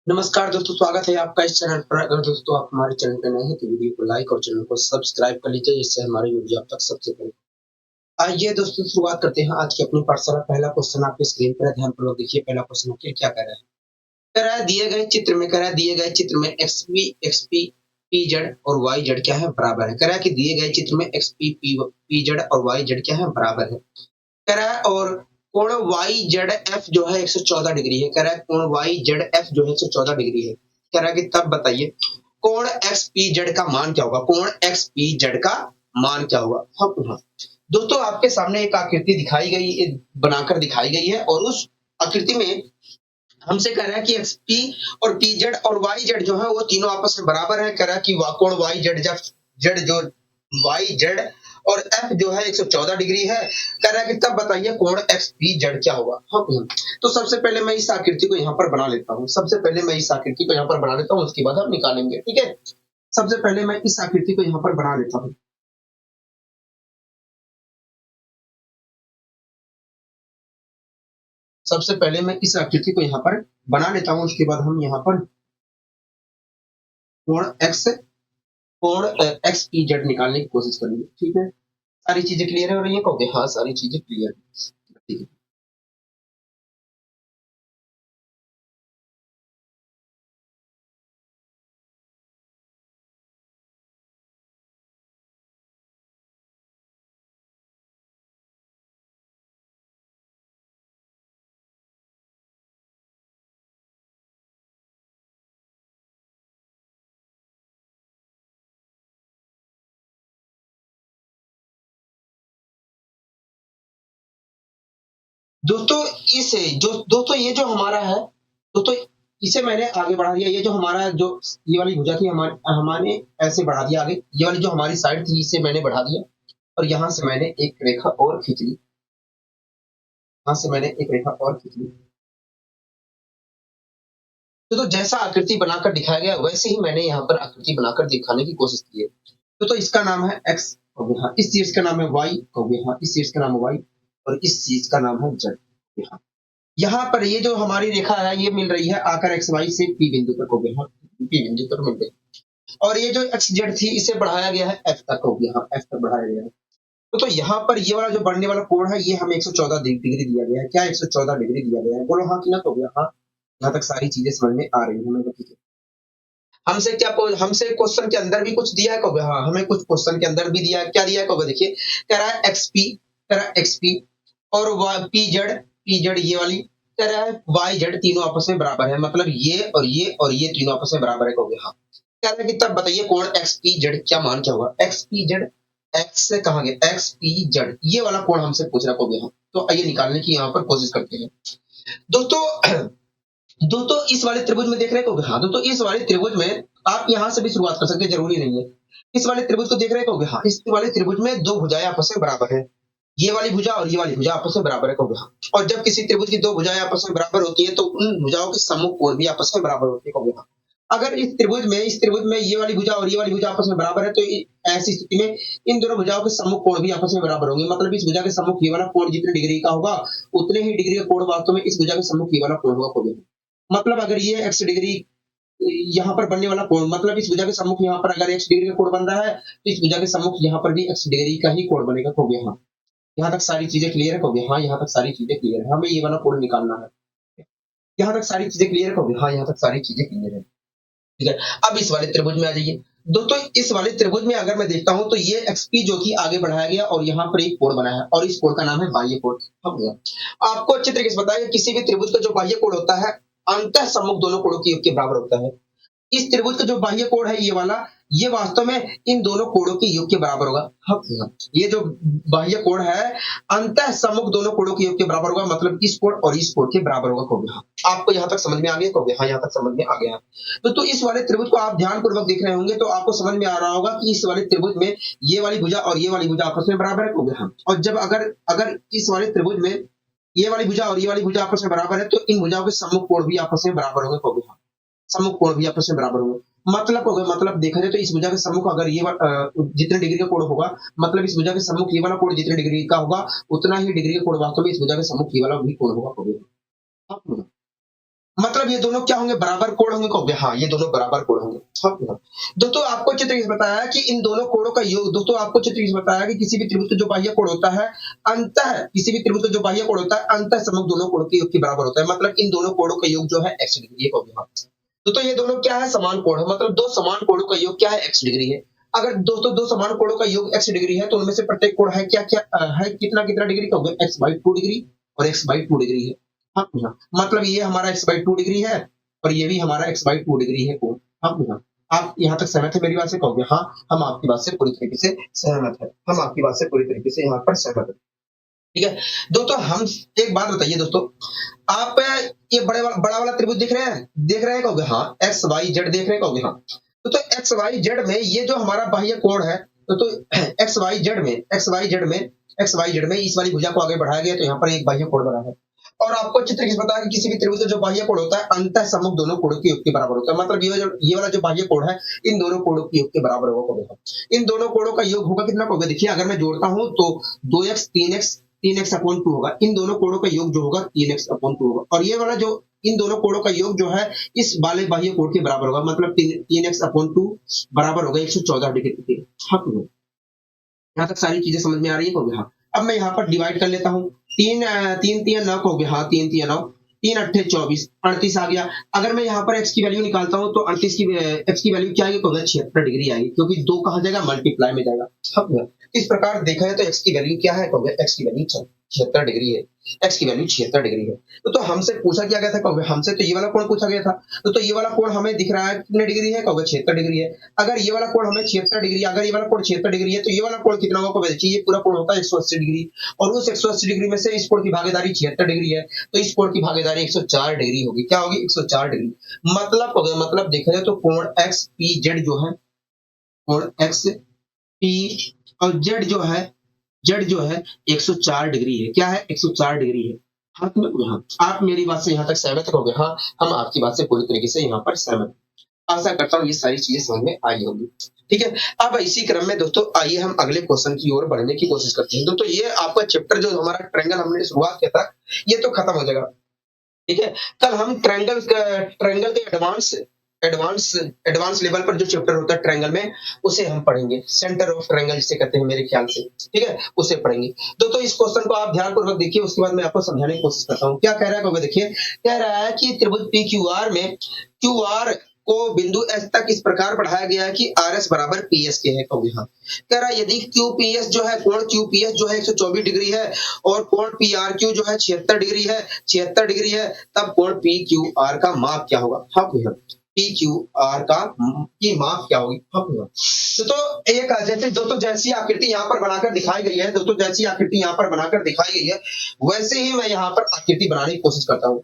नमस्कार दोस्तों, स्वागत है आपका इस चैनल पर। अगर दोस्तों आप हमारे चैनल पे नए हैं तो वीडियो को लाइक और चैनल को सब्सक्राइब कर लीजिए, जिससे हमारी वीडियो आप तक सबसे पहले। आइए दोस्तों, शुरुआत करते हैं आज की अपनी पाठशाला। पहला क्वेश्चन आपके स्क्रीन पर है, ध्यानपूर्वक देखिए। पहला क्वेश्चन आपके क्या कह रहा है? कह रहा है दिए गए चित्र में XP जेड और वाई जेड क्या है? बराबर है। कह रहा है कि दिए गए चित्र में XP जेड और वाई जेड क्या है? बराबर है। कह रहा है और कोण वाई जेड एफ जो है 114 डिग्री है। कह रहा है कोण वाई जेड एफ जो है 114 डिग्री है। कह रहा है कि तब बताइए कोण एक्स पी जेड का मान क्या होगा? कोण एक्स पी जेड का मान क्या होगा? हाँ, दोस्तों आपके सामने एक आकृति दिखाई गई, बनाकर दिखाई गई है, और उस आकृति में हमसे कह रहा है कि एक्स पी और पी जेड और वाई जेड जो है वो तीनों आपस में बराबर है। कह रहा है कि कोण वाई जेड जेड जो वाई जेड और एफ जो है 114 डिग्री है। कह रहा है कि तब बताइए कोण एक्स पी जेड क्या होगा? हाँ, तो सबसे पहले मैं इस आकृति को यहाँ पर बना लेता हूँ। उसके बाद हम निकालेंगे, ठीक है। सबसे पहले मैं इस आकृति को यहाँ पर बना लेता हूँ। सबसे पहले मैं इस आकृति को यहाँ पर बना लेता हूँ। उसके बाद हम यहाँ पर कोण एक्स पी जेड निकालने की कोशिश करेंगे, ठीक है। सारी चीजें क्लियर है और ये कहोगे हाँ सारी चीजें क्लियर है, ठीक है। दोस्तों दोस्तों ये जो हमारा है, दोस्तों इसे मैंने आगे बढ़ा दिया। ये जो हमारा जो ये वाली भुजा थी हमारे हमारे ऐसे बढ़ा दिया आगे। ये वाली जो हमारी साइड थी इसे मैंने बढ़ा दिया, और यहाँ से मैंने एक रेखा और खींच ली। यहाँ से मैंने एक रेखा और खींच ली। तो जैसा आकृति बनाकर दिखाया गया वैसे ही मैंने यहाँ पर आकृति बनाकर दिखाने की कोशिश की है। तो इसका नाम है एक्स हो गया, हाँ। इस चीज का नाम है वाई हो गया, हाँ। इस चीज का नाम है वाई, और इस चीज का नाम है जेड। यहाँ यहाँ पर ये जो हमारी रेखा है ये मिल रही है आकर एक्स वाई से पी बिंदु तक हो गया, हाँ। पी बिंदु तक मिल गई, और ये जो एक्स जेड थी इसे बढ़ाया गया है एफ तक हो गया, हाँ। एफ तक बढ़ाया गया है। तो यहाँ पर ये वाला जो बढ़ने वाला कोण है ये हमें 114 डिग्री दिया गया है। क्या 114 डिग्री दिया गया है? बोलो हाँ कि ना, तो हो गया हाँ। यहाँ तक सारी चीजें समझ में आ रही है हमें, ठीक है। हमसे क्वेश्चन के अंदर भी कुछ दिया है कहोगे, हाँ। हमें कुछ क्वेश्चन के अंदर भी दिया है। क्या दिया है कहोगे? देखिए, कह रहा है एक्सपी, कह रहा है एक्सपी और पी जेड ये वाली, कह रहा है वाई जेड तीनों आपस में बराबर है। मतलब ये और ये तीनों आपस में बराबर है कहोगे, हाँ। कह रहा है कि तब बताइए कोण एक्स पी जेड क्या मान क्या होगा? एक्स पी जेड, एक्स से कहा गया एक्स पी जेड, ये वाला कोण हमसे पूछ रहा कहोगे, हाँ। तो आइए निकालने की यहाँ पर कोशिश करते हैं दोस्तों। दोस्तों इस वाले त्रिभुज में देख रहे हो, हाँ। दोस्तों इस वाले त्रिभुज में आप यहाँ से भी शुरुआत कर सकते हैं, जरूरी नहीं है। इस वाले त्रिभुज को देख रहे हो, हाँ। इस वाले त्रिभुज में दो भुजाएं आपस में बराबर है। ये वाली भुजा और ये वाली भुजा आपस में बराबर है कहोगे, हाँ। और जब किसी त्रिभुज की दो भुजाएं आपस में बराबर होती है तो उन भुजाओं के सम्मुख कोण भी आपस में बराबर होते हैं कहोगे, हाँ। अगर इस त्रिभुज में ये वाली भुजा और ये वाली भुजा आपस में बराबर है तो ऐसी स्थिति में इन दोनों भुजाओं के सम्मुख कोण भी आपस में बराबर होंगे। मतलब इस भुजा के सम्मुख ये वाला कोण जितने डिग्री का होगा उतने ही डिग्री का कोण वास्तव में इस भुजा के सम्मुख ये वाला कोण होगा कहोगे। मतलब अगर ये एक्स डिग्री यहाँ पर बनने वाला कोण, मतलब इस भुजा के सम्मुख यहाँ पर अगर एक्स डिग्री का कोण बन रहा है तो इस भुजा के सम्मुख यहाँ पर भी एक्स डिग्री का ही कोण बनेगा कहोगे, हाँ। यहाँ तक सारी चीजें क्लियर है कहोगे, हाँ। यहाँ तक सारी चीजें क्लियर है, हमें ये वाला कोण निकालना है। यहाँ तक सारी चीजें क्लियर है कहोगे, हाँ। यहाँ तक सारी चीजें क्लियर है, ठीक है। अब इस वाले त्रिभुज में आ जाइए दोस्तों। इस वाले त्रिभुज में अगर मैं देखता हूं तो ये एक्सपी जो कि आगे बढ़ाया गया और यहाँ पर एक कोण बना है, और इस कोण का नाम है बाह्य कोण। आपको अच्छे तरीके से पता है किसी भी त्रिभुज का जो बाह्य कोण होता है अंतः सम्मुख दोनों कोणों के योग के बराबर होता है। इस त्रिभुज का जो बाह्य कोण है ये वाला, ये वास्तव में इन दोनों कोणों के योग के बराबर होगा, हाँ। ये जो बाह्य कोण है अंतः सम्मुख दोनों कोणों के योग के बराबर होगा। मतलब इस कोण और इस कोण के बराबर होगा कहोगे, हाँ। आपको यहाँ तक समझ में आ गया कहोगे, हाँ। यहाँ तक समझ में आ गया। तो इस वाले त्रिभुज को आप ध्यान पूर्वक देख रहे होंगे तो आपको समझ में आ रहा होगा कि इस वाले त्रिभुज में ये वाली भुजा और ये वाली भुजा आपस में बराबर है कहोगे, हाँ। और जब अगर अगर इस वाले त्रिभुज में ये वाली भुजा और ये वाली भुजा आपस में बराबर है तो इन भुजाओं के सम्मुख कोण भी आपस में बराबर होंगे कहोगे, हाँ। सम्मुख कोण भी आपस में बराबर होंगे। मतलब होगा, मतलब देखा जाए तो इस भुजा के सम्मुख अगर जितने डिग्री का कोण होगा, मतलब इस भुजा के सम्मुख ये वाला कोण जितने डिग्री का होगा उतना ही डिग्री का कोण वास्तव में इस भुजा के सम्मुख ये वाला भी कोण होगा कहोगे, हाँ। मतलब ये दोनों क्या होंगे, बराबर कोण होंगे कहोगे, हाँ ये दोनों बराबर कोण होंगे। हाँ। दोस्तों आपको चित्र इस बताया कि इन दोनों कोणों का योग, दोस्तों आपको चित्र इस बताया कि किसी भी त्रिभुज का जो बाह्य कोण होता है अंतः, किसी भी त्रिभुज का जो बाह्य कोण होता है अंतः सम्मुख दोनों कोणों के योग के बराबर होता है, मतलब इन दोनों कोणों का योग जो है x डिग्री है कहोगे। हाँ। तो ये दोनों क्या है, समान कोण है, मतलब दो समान कोणों का योग क्या है, x डिग्री है। अगर दोस्तों दो समान कोणों का योग x डिग्री है तो उनमें से प्रत्येक कोण है क्या क्या है, कितना कितना डिग्री का होगा, x/2 डिग्री और x/2 डिग्री है। हाँ हाँ। मतलब ये हमारा x/2 डिग्री है और ये भी हमारा x/2 डिग्री है कोण। हाँ हाँ। आप यहाँ तक सहमत है मेरी बात से कहोगे, हाँ हम आपकी बात से पूरी तरीके से सहमत है, हम आपकी बात से पूरी तरीके से यहाँ पर सहमत है। ठीक है दोस्तों, हम एक बात बताइए दोस्तों, आप ये बड़ा वाला त्रिभुज देख रहे हैं कहोगे, हाँ एक्स वाई जेड देख रहे हैं कहोगे, हाँ तो एक्स वाई जेड में ये जो हमारा बाह्य कोण है तो एक्स वाई जेड में इस वाली भुजा को आगे बढ़ाया गया तो यहाँ पर एक बाह्य कोण बना है। और आपको चित्र किस बताया कि किसी भी त्रिभुज का जो बाह्य कोण होता है अंतः सम्मुख दोनों कोणों के योग के बराबर होता है, मतलब ये वाला जो बाह्य कोण है इन दोनों कोणों के योग के बराबर होगा। इन दोनों कोणों का योग होगा कितना होगा, देखिए अगर मैं जोड़ता हूं तो 2x 3x/2 होगा, इन दोनों कोणों का योग जो होगा 3x/2 होगा, और ये वाला जो इन दोनों कोणों का योग जो है इस वाले बाह्य कोण के बराबर होगा, मतलब 3x/2 बराबर होगा 114 डिग्री। हाँ यहाँ तक सारी चीजें समझ में आ रही है कहोगे, हाँ। अब मैं यहाँ पर डिवाइड कर लेता हूँ, तीन तीन तिया 9 कहोगे, हाँ 3 तिया 9, 3 अट्ठे 24, 38 आ गया। अगर मैं यहाँ पर x की वैल्यू निकालता हूँ तो 38 की x की वैल्यू क्या आएगी कहोगे, 76 डिग्री आएगी, क्योंकि 2 कहाँ जाएगा, मल्टीप्लाई में जाएगा। अब इस प्रकार देखा है तो x की वैल्यू क्या है कहोगे, x की वैल्यू 76 डिग्री है, x की वैल्यू 76 डिग्री है। तो हमसे पूछा क्या गया था कहोगे, हमसे तो ये वाला कोण पूछा गया था, तो ये वाला कोण हमें दिख रहा है कितने डिग्री है कहोगे, 76 डिग्री है। अगर ये वाला कोण हमें 76 डिग्री, अगर ये वाला कोण 76 डिग्री है तो ये वाला कोण कितना होगा, देखिए ये पूरा कोण होता है 180 डिग्री, और उस 180 डिग्री में से इस कोण की भागीदारी 76 डिग्री है, तो इस कोण की भागीदारी 104 डिग्री होगी, क्या होगी 104 डिग्री। मतलब देखा जाए तो कोण एक्स पी जेड जो है, कोण एक्स पी और जेड जो है 104 डिग्री है, क्या है 104 डिग्री है। हाँ आप मेरी बात से यहाँ तक सहमत होगे, हाँ हम आपकी बात से पूरी तरीके से यहाँ पर सहमत। आशा करता हूँ ये सारी चीजें समझ में आई होगी। ठीक है, अब इसी क्रम में दोस्तों आइए हम अगले क्वेश्चन की ओर बढ़ने की कोशिश करते हैं। दोस्तों ये आपका चैप्टर जो हमारा ट्रायंगल हमने शुरुआत किया था ये तो खत्म हो जाएगा। ठीक है, कल हम ट्रायंगल के एडवांस एडवांस लेवल पर जो चैप्टर होता है ट्रायंगल में उसे हम पढ़ेंगे, सेंटर ऑफ ट्रायंगल जिसे कहते हैं मेरे ख्याल से। ठीक है, उसे पढ़ेंगे। दोस्तों इस क्वेश्चन को आप ध्यानपूर्वक देखिए, उसके बाद मैं आपको समझाने की कोशिश करता हूँ। क्या कह रहा है देखिए, कह रहा है कि त्रिभुज पी क्यू आर में क्यू आर को बिंदु एस तक इस प्रकार बढ़ाया गया है कि आर एस बराबर पी एस के है। यहाँ कह रहा है यदि क्यू पी एस जो है, कोण क्यू पी एस जो है 124 डिग्री है और कोण पी आर क्यू जो है 76 डिग्री है, तब कोण पी क्यू आर का माप क्या होगा। हाँ पी क्यू आर का की माप क्या होगी। हाँ तो एक जैसे दोस्तों जैसी आकृति यहाँ पर बनाकर दिखाई गई है, दोस्तों जैसी आकृति यहाँ पर बनाकर दिखाई गई है वैसे ही मैं यहाँ पर आकृति बनाने की कोशिश करता हूँ।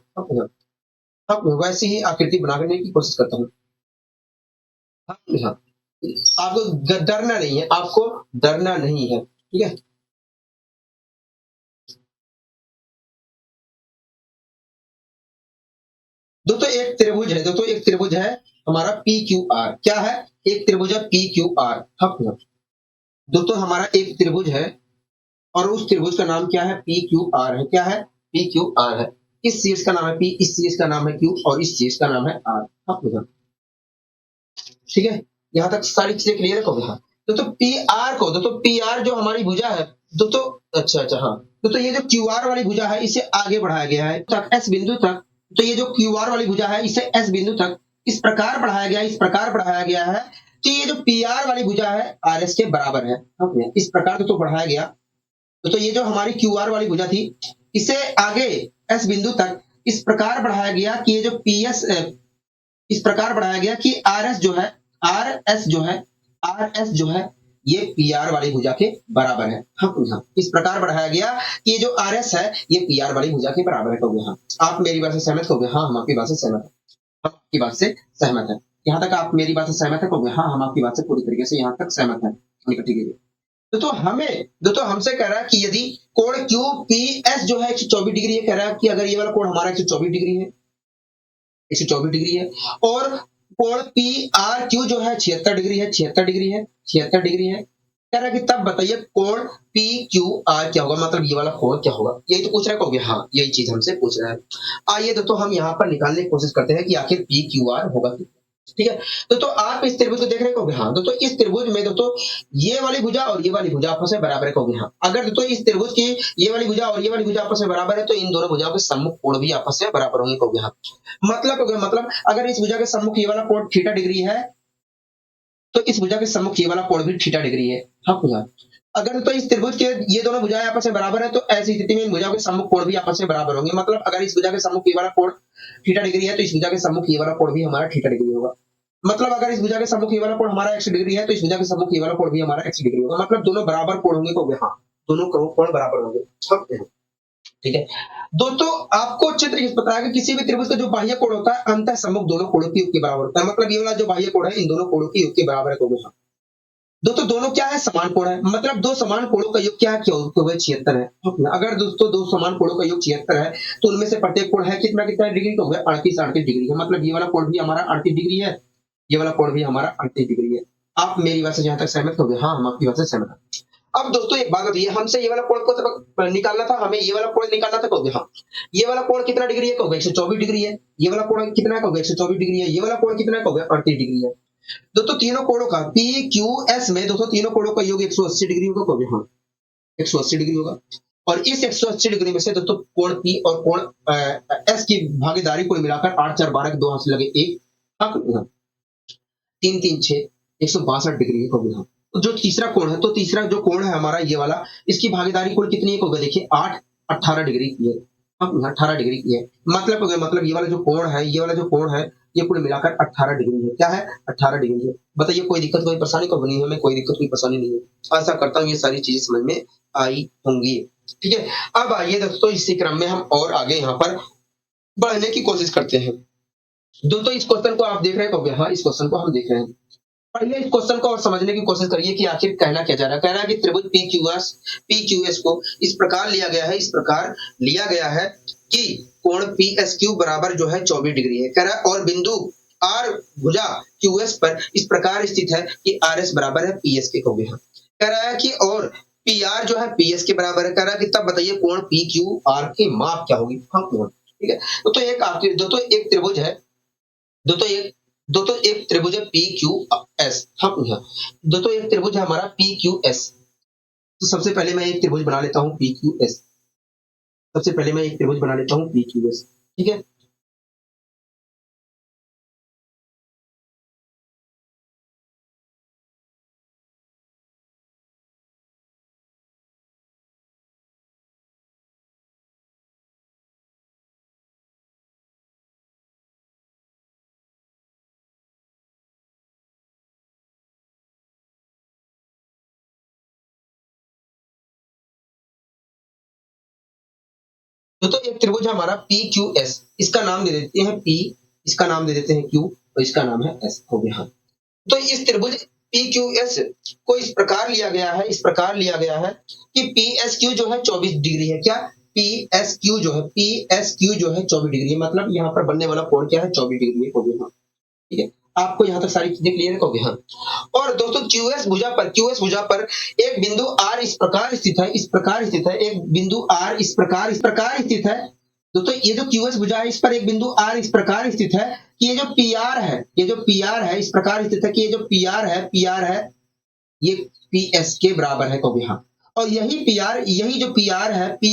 हाँ वैसे ही आकृति बनाने की कोशिश करता हूँ। हाँ आपको डरना नहीं है, आपको डरना नहीं है। ठीक है, दोस्तों एक त्रिभुज है हमारा पी क्यू आर, क्या है, एक त्रिभुज है पी क्यू आर। हाँ दोस्तों हमारा एक त्रिभुज है और उस त्रिभुज का नाम क्या है, पी क्यू आर है। क्या है, पी क्यू आर है। इस चीज का नाम है पी, इस चीज का नाम है क्यू और इस चीज का नाम है आर। हाँ ठीक है, यहाँ तक सारी चीजें क्लियर है कहोगे, हाँ। दोस्तों पी आर को, दोस्तों पी आर जो हमारी भुजा है दोस्तों, अच्छा हाँ दोस्तों ये जो क्यू आर वाली भुजा है इसे आगे बढ़ाया गया है तक एस बिंदु तक, तो ये जो क्यू आर वाली भुजा है इसे एस बिंदु तक इस प्रकार बढ़ाया गया है कि ये जो पी आर वाली भुजा है आर एस के बराबर है। इस प्रकार तो बढ़ाया गया, तो ये जो हमारी क्यू आर वाली भुजा थी इसे आगे एस बिंदु तक इस प्रकार बढ़ाया गया कि ये जो पी एस, इस प्रकार बढ़ाया गया कि आर एस जो है, आर एस जो है ये पी आर वाली भुजा के बराबर है। हाँ इस प्रकार बढ़ाया गया कि ये जो आर एस है ये पी आर वाली भुजा के बराबर है कहोगे। हाँ आप मेरी बात से सहमत कहोगे, हाँ हम आपकी बात से सहमत है, हम आपकी बात से सहमत है। यहाँ तक आप मेरी बात से सहमत है कहोगे, हाँ हम आपकी बात से पूरी तरीके से यहाँ तक सहमत है। ठीक है, दोस्तों हमसे कह रहा है कि यदि कोण क्यू पी एस जो है 124 डिग्री है, कह रहा है कि अगर ये वाला कोण हमारा 124 डिग्री है, 124 डिग्री है, और कोण पी आर क्यू जो है 76 डिग्री है, 76 डिग्री है, 76 डिग्री है, कह रहा है कि तब बताइए कोण पी क्यू आर क्या होगा, मतलब ये वाला कोण क्या होगा, यही तो पूछ रहा है। कहोगे हाँ यही चीज हमसे पूछ रहा है। आइए दोस्तों हम यहाँ पर निकालने की कोशिश करते हैं कि आखिर पी क्यू आर होगा कितना। ठीक है दोस्तों, आप इस त्रिभुज को देख रहे हो, कहोगे हाँ। दोस्तों इस त्रिभुज में दोस्तों ये वाली भुजा और ये वाली भुजा आपस में बराबर है, कहोगे हाँ। अगर दोस्तों इस त्रिभुज की ये वाली भुजा और ये वाली भुजा आपस में बराबर है तो इन दोनों भुजाओं के सम्मुख कोण भी आपस में बराबर होंगे, कहोगे हाँ। मतलब अगर इस भुजा के सम्मुख ये वाला कोण थीटा डिग्री है तो इस भुजा के सम्मुख ये वाला कोण भी थीटा डिग्री है। हाँ भुजा, अगर तो इस त्रिभुज के ये दोनों भुजाएं आपस में बराबर है तो ऐसी स्थिति में इन भुजाओं के सम्मुख कोण भी आपस में बराबर होंगे। मतलब अगर इस भुजा के सम्मुख ये वाला कोण थीटा डिग्री है तो इस भुजा के सम्मुख ये वाला कोण भी हमारा थीटा डिग्री होगा। मतलब अगर इस भुजा के सम्मुख ये वाला कोण हमारा x डिग्री है तो इस भुजा के सम्मुख ये वाला कोण भी हमारा x डिग्री होगा। मतलब दोनों बराबर कोण होंगे, कहोगे हाँ दोनों कोण बराबर होंगे। ठीक है दोस्तों, आपको चित्र इस प्रकार कि किसी भी त्रिभुज का जो बाह्य कोण होता है अंतः सम्मुख दोनों कोणों के योग के बराबर होता है। मतलब ये वाला जो बाह्य कोण है इन दोनों कोणों के योग के बराबर है, कहोगे हाँ। दोस्तों दोनों क्या है, समान कोण है। मतलब दो समान कोणों का योग क्या है, क्या 76 है। अगर दोस्तों दो समान कोणों का योग 76 है तो उनमें से प्रत्येक कोण है कितना कितना डिग्री, तो हो गया 38 डिग्री है। मतलब ये वाला कोण भी हमारा 38 डिग्री है, ये वाला कोण भी हमारा 38 डिग्री है। आप मेरी बात से जहां तक सहमत हो गए, हाँ हम आपकी बात से सहमत हैं। अब दोस्तों एक बात बताइए, हमसे ये वाला कोण को निकालना था, हमें ये वाला कोण निकालना था, कहोगे हाँ। ये वाला कोण कितना डिग्री है, कहोगे 124 डिग्री है। ये वाला कोण कितना है, कहोगे 124 डिग्री है। ये वाला कोण कितना है, कहोगे 38 डिग्री है। दोस्तों तीनों कोणों का पी क्यू एस में दोस्तों तीनों कोणों का योग 180 डिग्री होगा, कहोगे हाँ 180 डिग्री होगा। और इस 180 डिग्री में से दोस्तों कोण पी और कोण एस की भागीदारी को मिलाकर 8 4 12 के दो हाथ से लगे एक, हाँ 3 3 6 162 डिग्री है, कहोगे हाँ। तो जो तीसरा कोण है, तो तीसरा जो कोण है हमारा ये वाला, इसकी भागीदारी कुल कितनी है, कहोगे देखिए 8 18 डिग्री की है। हाँ 18 डिग्री की है। मतलब ये वाला जो कोण है, ये वाला जो कोण है ये कुल मिलाकर 18 डिग्री है। क्या है, 18 डिग्री है। बताइए कोई दिक्कत कोई परेशानी को नहीं है, हमें कोई दिक्कत कोई परेशानी नहीं है। आशा करता हूँ ये सारी चीजें समझ में आई होंगी। ठीक है, अब आइए दोस्तों इसी क्रम में हम और आगे यहाँ पर बढ़ने की कोशिश करते हैं। दोस्तों इस क्वेश्चन को आप देख रहे हैं, हाँ इस क्वेश्चन को हम देख रहे हैं। पहले इस क्वेश्चन को और समझने की कोशिश करिए कि आखिर कहना क्या जा रहा है। कह रहा है कि त्रिभुज पी क्यू एस को इस प्रकार लिया गया है, इस प्रकार लिया गया है कि कोण पी एस क्यू बराबर जो है 24 डिग्री है। कह रहा है और बिंदु आर भुजा क्यू एस पर इस प्रकार स्थित है कि आर एस बराबर है पी एस के, कहोगे हाँ। कह रहा है कि और पी आर जो है पी एस के बराबर है। कह रहा है कि तब बताइए कोण पी क्यू आर की माप क्या होगी। हाँ ठीक है, तो एक आपके दोस्तों एक त्रिभुज है, दोस्तों एक त्रिभुज है पी क्यू एस। हाँ दोस्तों एक त्रिभुज है हमारा पी क्यू एस। तो सबसे पहले मैं एक त्रिभुज बना लेता हूँ पी क्यू एस। सबसे पहले मैं एक त्रिभुज बना लेता हूँ पी क्यू एस। ठीक है, दोस्तों एक त्रिभुज है हमारा पी क्यू एस। इसका नाम दे देते हैं पी, इसका नाम दे देते हैं क्यू और इसका नाम है एस, हो गया। तो इस त्रिभुज पी क्यू एस को इस प्रकार लिया गया है, इस प्रकार लिया गया है कि पी एस क्यू जो है 24 डिग्री है। क्या, पी एस क्यू जो है, पी एस क्यू जो है 24 डिग्री है। मतलब यहाँ पर बनने वाला कोण क्या है, 24 डिग्री है, हो गया। ठीक है, आपको यहाँ तक सारी चीजें क्लियर है, कहोगे हाँ। और दोस्तों क्यूएस भुजा पर एक बिंदु आर इस प्रकार स्थित है, इस प्रकार स्थित है। एक बिंदु आर इस प्रकार स्थित है। दोस्तों ये जो क्यूएस भुजा है इस पर एक बिंदु आर इस प्रकार स्थित है कि ये जो पी आर है, ये जो पी आर है इस प्रकार स्थित है कि ये जो पी आर है ये पी एस के बराबर है, कहोगे हाँ। और यही जो पी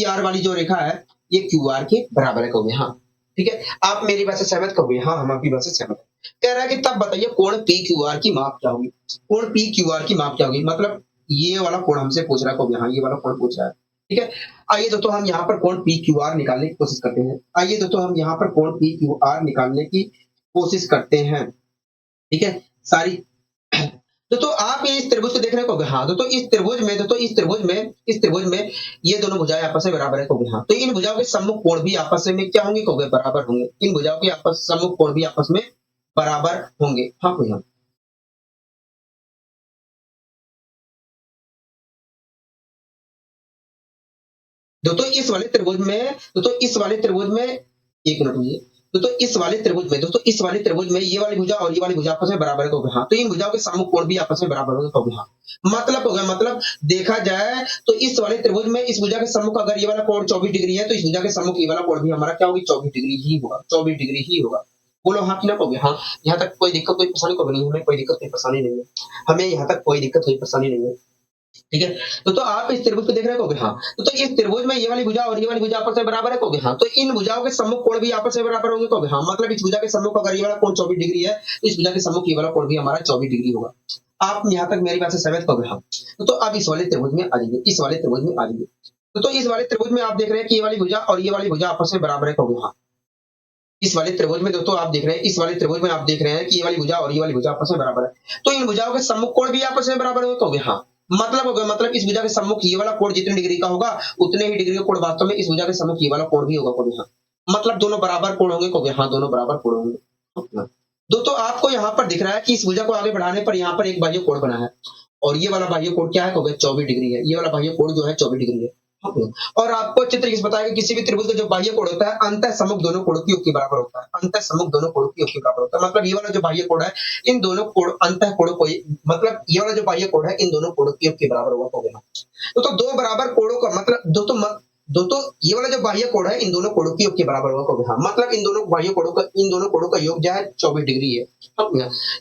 आर वाली जो रेखा है ये क्यू आर के बराबर है, कहोगे हाँ। ठीक है, आप मेरी बात से सहमत, कहोगे हाँ हम आपकी बात से सहमत। कह रहा है कि तब बताइए कोण पी क्यू आर की माप क्या होगी। कोण पी क्यू आर की माप क्या होगी, मतलब ये वाला कोण हमसे पूछ रहा है, कहोगे हाँ ये वाला कोण पूछ रहा है। ठीक है, आइए दोस्तों हम यहाँ पर कोण पी क्यू आर निकालने की कोशिश करते हैं। आइए दोस्तों हम यहाँ पर कोण पी क्यू आर निकालने की कोशिश करते हैं। ठीक है, सारी दोस्तों आप ये इस त्रिभुज को देख रहे हो, हाँ दोस्तों इस त्रिभुज में ये दोनों भुजाएं आपस में बराबर है, कहोगे हाँ। तो इन भुजाओं के सम्मुख कोण भी आपस में क्या होंगे, कहोगे बराबर होंगे। इन भुजाओं के आपस सम्मुख कोण भी आपस में बराबर होंगे, हाँ कोई हाँ। दोस्तों इस वाले त्रिभुज में एक मिनट रुकिए। तो इस वाले त्रिभुज में दोस्तों इस वाले त्रिभुज में ये वाली भुजा और ये वाली भुजा आपस में बराबर है तो हाँ, तो इन भुजाओं के सम्मुख कोण भी आपस में बराबर होगा तो हाँ। मतलब हो गया, मतलब देखा जाए तो इस वाले त्रिभुज में इस भुजा के सम्मुख अगर ये वाला कोण 24 डिग्री है तो इस भुजा के सम्मुख ये वाला कोण भी हमारा क्या होगी, 24 डिग्री ही होगा, 24 डिग्री ही होगा। बोलो हाँ कि ना कहोगे? हाँ, यहाँ तक कोई दिक्कत कोई परेशानी को नहीं, हमें कोई दिक्कत कोई परेशानी नहीं है, हमें यहाँ तक कोई दिक्कत कोई परेशानी नहीं है। ठीक है, तो आप इस त्रिभुज को देख रहे हो हाँ, तो इस त्रिभुज में ये वाली भुजा और ये वाली भुजा आपस में बराबर है कहोगे हाँ, तो इन भुजाओं के सम्मुख कोण भी आपस में बराबर होंगे कहोगे हाँ, मतलब इस भुजा के सम्मुख अगर ये वाला कोण 24 डिग्री है तो इस भुजा के सम्मुख ये वाला कोण भी हमारा 24 डिग्री होगा। आप यहाँ तक मेरी बात से सहमत कहोगे हाँ। तो अब इस वाले त्रिभुज में आ जाइए, इस वाले त्रिभुज में आ जाइए। तो इस वाले त्रिभुज में आप देख रहे हैं कि ये वाली भुजा और ये वाली भुजा आपस में बराबर है कहोगे हाँ। इस वाले त्रिभुज में दोस्तों आप देख रहे हैं, इस वाले त्रिभुज में आप देख रहे हैं कि ये वाली भुजा और ये वाली भुजा आपस में बराबर है, तो इन भुजाओं के सम्मुख कोण भी आपस में बराबर होगा कहोगे हाँ। मतलब हो गया, मतलब इस भुजा के सम्मुख ये वाला कोण जितने डिग्री का होगा उतने ही डिग्री का कोण वास्तव में इस भुजा के सम्मुख ये वाला कोण भी होगा कहोगे हाँ। मतलब दोनों बराबर कोण होंगे कहोगे हाँ, दोनों बराबर कोण होंगे। दोस्तों आपको यहाँ पर दिख रहा है कि इस भुजा को आगे बढ़ाने पर यहाँ पर एक बाह्य कोण बना है और ये वाला बाह्य कोण क्या है कहोगे, 24 डिग्री है, ये वाला बाह्य कोण जो है 24 डिग्री है। और आपको अच्छे तरीके से बताया कि किसी भी त्रिभुज का जो बाह्य कोण होता है अंतः सम्मुख दोनों कोणों की योग के बराबर होता है, अंतः सम्मुख दोनों कोणों की योग के बराबर होता है। मतलब ये वाला जो बाह्य कोण है इन दोनों कोण अंतः कोणों को, मतलब ये वाला जो बाह्य कोण है इन दोनों कोणों की योग के बराबर होगा कहोगे। तो दो बराबर कोणों का मतलब दोस्तों ये वाला जो बाह्य कोण है इन दोनों कोणों की योग के बराबर होगा कहोगे हाँ, मतलब इन दोनों बाह्य कोणों का, इन दोनों कोणों का योग जो है 24 डिग्री है।